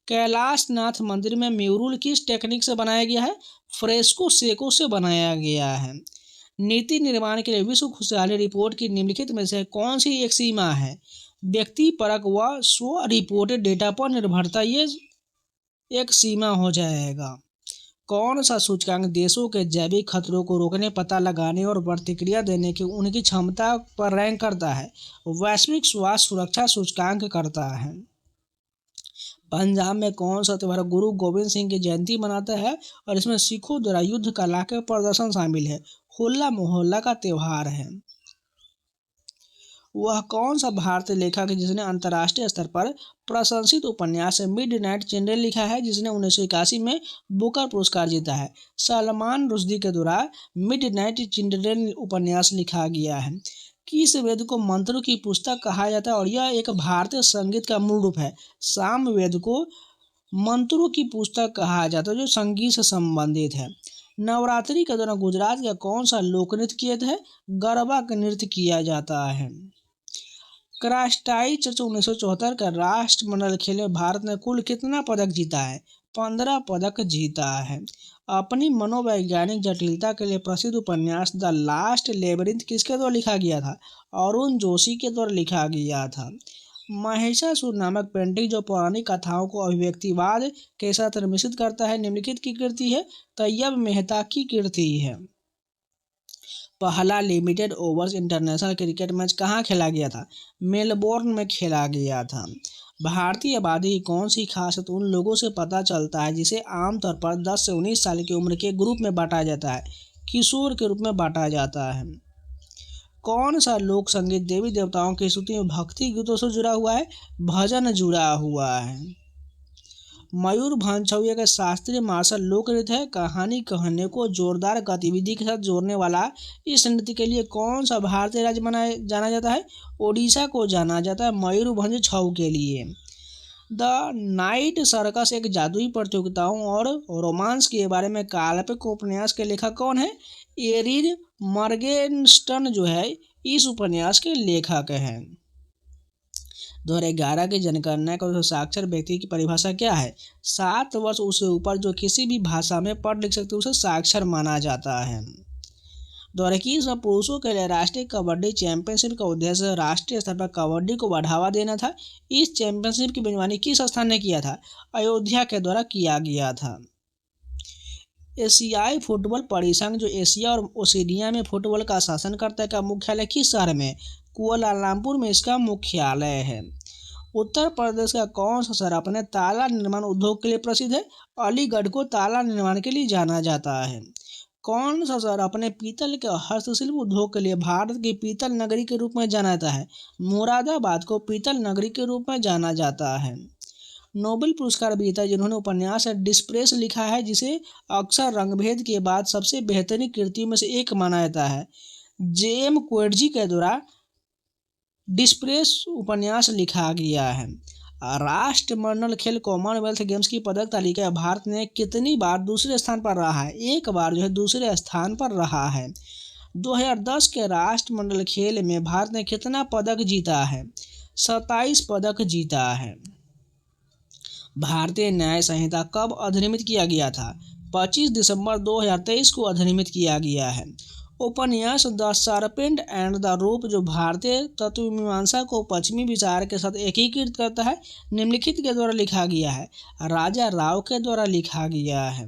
कैलाशनाथ मंदिर में म्यूरल किस टेक्निक से बनाया गया है? फ्रेस्को सेको से बनाया गया है। नीति निर्माण के लिए विश्व खुशहाली रिपोर्ट की निम्नलिखित में से कौन सी एक सीमा है? व्यक्ति परक व स्व रिपोर्टेड डेटा पर निर्भरता ये एक सीमा हो जाएगा। कौन सा सूचकांक देशों के जैविक खतरों को रोकने, पता लगाने और प्रतिक्रिया देने की उनकी क्षमता पर रैंक करता है? वैश्विक स्वास्थ्य सुरक्षा सूचकांक करता है। पंजाब में कौन सा त्यौहार गुरु गोविंद सिंह की जयंती मनाता है और इसमें सिखों द्वारा युद्ध कला के प्रदर्शन शामिल है? होला मोहल्ला का त्यौहार है। वह कौन सा भारतीय लेखक है जिसने अंतर्राष्ट्रीय स्तर पर प्रशंसित उपन्यास मिडनाइट चिल्ड्रन लिखा है जिसने 1981 में बुकर पुरस्कार जीता है? सलमान रुश्दी के द्वारा मिडनाइट चिल्ड्रन उपन्यास लिखा गया है। किस वेद को मंत्रों की पुस्तक कहा जाता है और यह एक भारतीय संगीत का मूल रूप है? साम वेद को मंत्रों की पुस्तक कहा जाता है जो संगीत से संबंधित है। नवरात्रि के दौरान गुजरात का कौन सा लोक नृत्य किया जाता है? गरबा का नृत्य किया जाता है। क्रास्टाइच 1974 का राष्ट्रमंडल खेल में भारत ने कुल कितना पदक जीता है? 15 पदक जीता है। अपनी मनोवैज्ञानिक जटिलता के लिए प्रसिद्ध उपन्यास द लास्ट लेबरिंथ किसके द्वारा लिखा गया था? अरुण जोशी के द्वारा लिखा गया था। महिषासुर नामक पेंटिंग जो पौराणिक कथाओं को अभिव्यक्तिवाद के साथ मिश्रित करता है, निम्नलिखित की कृति है? तैयब मेहता की कृति है। पहला limited overs international cricket match कहाँ खेला गया था? मेलबोर्न में खेला गया था। भारतीय आबादी की कौन सी खासियत उन लोगों से पता चलता है जिसे आमतौर पर 10 से 19 साल की उम्र के ग्रुप में बांटा जाता है? किशोर के रूप में बांटा जाता है। कौन सा लोक संगीत देवी देवताओं की स्तुति में भक्ति गीतों से जुड़ा हुआ है? भजन जुड़ा हुआ है। मयूरभंज छविया का शास्त्रीय मार्शल लोक नृत्य है। कहानी कहने को जोरदार गतिविधि के साथ जोड़ने वाला इस नृत्य के लिए कौन सा भारतीय राज्य जाना जाता है? ओडिशा को जाना जाता है मयूरभंज छऊ के लिए। द नाइट सर्कस एक जादुई प्रतियोगिताओं और रोमांस के बारे में काल्पनिक उपन्यास के लेखक कौन है? एरिड मॉर्गेनस्टर्न जो है इस उपन्यास के लेखक हैं। 2011 की जनगणना का साक्षर व्यक्ति की परिभाषा क्या है? 7 वर्ष उससे ऊपर जो किसी भी भाषा में पढ़ लिख सकते उसे साक्षर माना जाता है। 2021 में पुरुषों के लिए राष्ट्रीय कबड्डी चैंपियनशिप का उद्देश्य राष्ट्रीय स्तर पर कबड्डी को बढ़ावा देना था। इस चैंपियनशिप की मेजबानी किस स्थान ने किया था? अयोध्या के द्वारा किया गया था। एशियाई फुटबॉल परिसंघ जो एशिया और ओशिनिया में फुटबॉल का शासन करता है का मुख्यालय किस शहर में? कुआलालंपुर में इसका मुख्यालय है। उत्तर प्रदेश का कौन सा शहर अपने ताला निर्माण उद्योग के लिए प्रसिद्ध है? अलीगढ़ को ताला निर्माण के लिए जाना जाता है। कौन सा शहर अपने पीतल के हस्तशिल्प उद्योग के लिए भारत की पीतल नगरी के रूप में जाना जाता है? मुरादाबाद को पीतल नगरी के रूप में जाना जाता है। नोबेल पुरस्कार विजेता जिन्होंने उपन्यास डिस्प्रेस लिखा है, जिसे अक्सर रंगभेद के बाद सबसे बेहतरीन कृतियों में से एक माना जाता है, जेएम क्वेटजी के द्वारा डिस्प्रेस उपन्यास लिखा गया है। राष्ट्रमंडल खेल कॉमनवेल्थ गेम्स की पदक तालिका भारत ने कितनी बार दूसरे स्थान पर रहा है? एक बार जो है दूसरे स्थान पर रहा है। 2010 के राष्ट्रमंडल खेल में भारत ने कितना पदक जीता है? 27 पदक जीता है। भारतीय न्याय संहिता कब अधिनियमित किया गया था? 25 दिसंबर 2023 को अधिनियमित किया गया है। उपन्यास the serpent and the rope जो भारतीय तत्वमीमांसा को पश्चिमी विचार के साथ एकीकृत करता है, निम्नलिखित के द्वारा लिखा गया है? राजा राव के द्वारा लिखा गया है।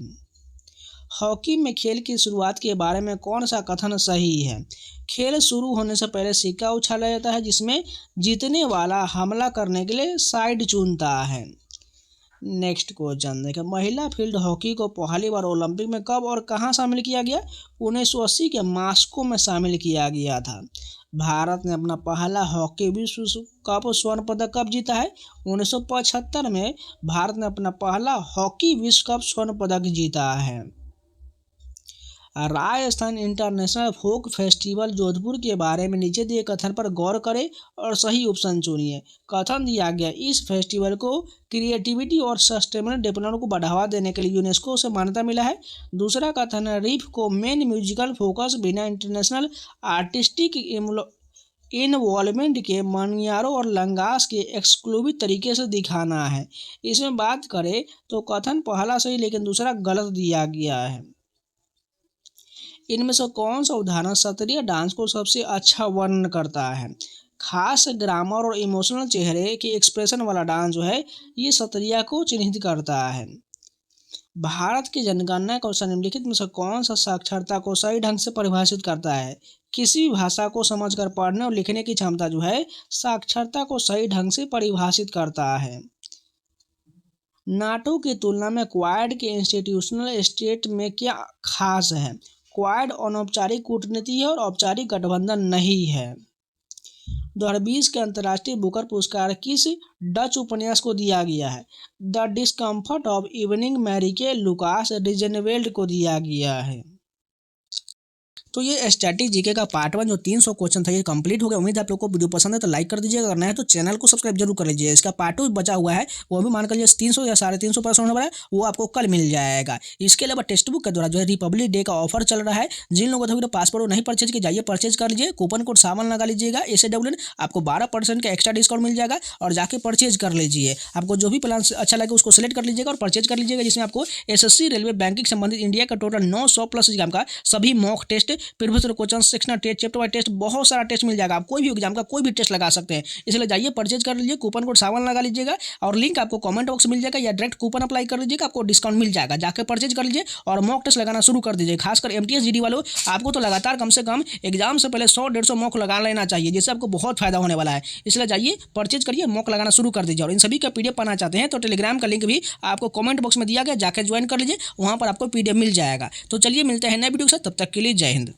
हॉकी में खेल की शुरुआत के बारे में कौन सा कथन सही है? खेल शुरू होने से पहले सिक्का उछाला जाता है जिसमें जीतने वाला हमला करने के लिए साइड चुनता है। नेक्स्ट क्वेश्चन देखें, महिला फील्ड हॉकी को पहली बार ओलंपिक में कब और कहां शामिल किया गया? 1980 के मॉस्को में शामिल किया गया था। भारत ने अपना पहला हॉकी विश्व कप स्वर्ण पदक कब जीता है? 1975 में भारत ने अपना पहला हॉकी विश्व कप स्वर्ण पदक जीता है। Rajasthan international folk festival Jodhpur के बारे में नीचे दिए कथन पर गौर करें और सही ऑप्शन चुनिए। कथन दिया गया, इस फेस्टिवल को क्रिएटिविटी और सस्टेनेबल डेवलपमेंट को बढ़ावा देने के लिए यूनेस्को से मान्यता मिला है। दूसरा कथन है, रिफ को मेन म्यूजिकल फोकस बिना इंटरनेशनल आर्टिस्टिक इन्वॉल्वमेंट के मनियारों और लंगास के एक्सक्लूसिव तरीके से दिखाना है। इसमें बात करें तो कथन पहला सही लेकिन दूसरा गलत दिया गया है। इनमें से कौन सा उदाहरण सत्रीय डांस को सबसे अच्छा वर्णन करता है? खास ग्रामर और इमोशनल चेहरे के एक्सप्रेशन वाला डांस जो है ये सत्रिया को चिन्हित करता है। भारत की जनगणना को निम्नलिखित में से कौन सा साक्षरता को सही ढंग से परिभाषित करता है? किसी भी भाषा को समझकर पढ़ने और लिखने की क्षमता जो है साक्षरता को सही ढंग से परिभाषित करता है। नाटो की तुलना में क्वाड के इंस्टीट्यूशनल स्टेट में क्या खास है? क्वाड अनौपचारिक कूटनीति है और औपचारिक गठबंधन नहीं है। 2020 के अंतर्राष्ट्रीय बुकर पुरस्कार किस डच उपन्यास को दिया गया है? The discomfort of evening Marieke Lucas Rijneveld को दिया गया है। तो ये स्टैटिक जीके का पार्ट 1 जो 300 क्वेश्चन था ये कंप्लीट हो गया। उम्मीद है आप लोग को वीडियो पसंद है तो लाइक कर दीजिएगा, अगर नहीं है तो चैनल को सब्सक्राइब जरूर कर लीजिए। इसका पार्ट 2 बचा हुआ है वो भी मान कर 300 या 350 प्रश्न होने वाला है, वो आपको कल मिल जाएगा। इसके अलावा टेक्स्ट बुक के द्वारा जो है रिपब्लिक डे का ऑफर चल रहा है। जिन लोगों को पासपोर्ट नहीं परचेज किया जाइए परचेज कर लीजिए, कूपन कोड सामान लगा लीजिएगा SAWN, आपको 12% का एक्स्ट्रा डिस्काउंट मिल जाएगा और जाके परचेज कर लीजिए। आपको जो भी प्लान अच्छा लगे उसको सेलेक्ट कर लीजिएगा और परचेज कर लीजिएगा, जिसमें आपको SSC रेलवे बैंकिंग संबंधित इंडिया का टोटल 900 प्लस एग्जाम का सभी mock test previous question, sectional test, chapter wise test, बहुत सारा टेस्ट मिल जाएगा। आप कोई भी एग्जाम का कोई भी टेस्ट लगा सकते हैं। इसलिए जाइए परचेज कर लीजिए, कूपन कोड सावन लगा लीजिएगा और लिंक आपको कमेंट बॉक्स में मिल जाएगा या डायरेक्ट कूपन अप्लाई कर लीजिएगा, आपको डिस्काउंट मिल जाएगा। जाकर परचेज कर लीजिए और मॉक टेस्ट लगाना शुरू कर दीजिए। खासकर एमटीएस जीडी वालों, आपको तो लगातार कम से कम एग्जाम से पहले 100-150 मॉक लगा लेना चाहिए, जिससे आपको बहुत फायदा होने वाला है। इसलिए जाइए परचेज करिए, मॉक लगाना शुरू कर दीजिए। और इन सभी का पीडीएफ पाना चाहते हैं तो टेलीग्राम का लिंक भी आपको कमेंट बॉक्स में दिया गया, जाकर ज्वाइन कर लीजिए, वहां पर आपको पीडीएफ मिल जाएगा। तो चलिए मिलते हैं नए वीडियो के साथ, तब तक के लिए जय हिंद।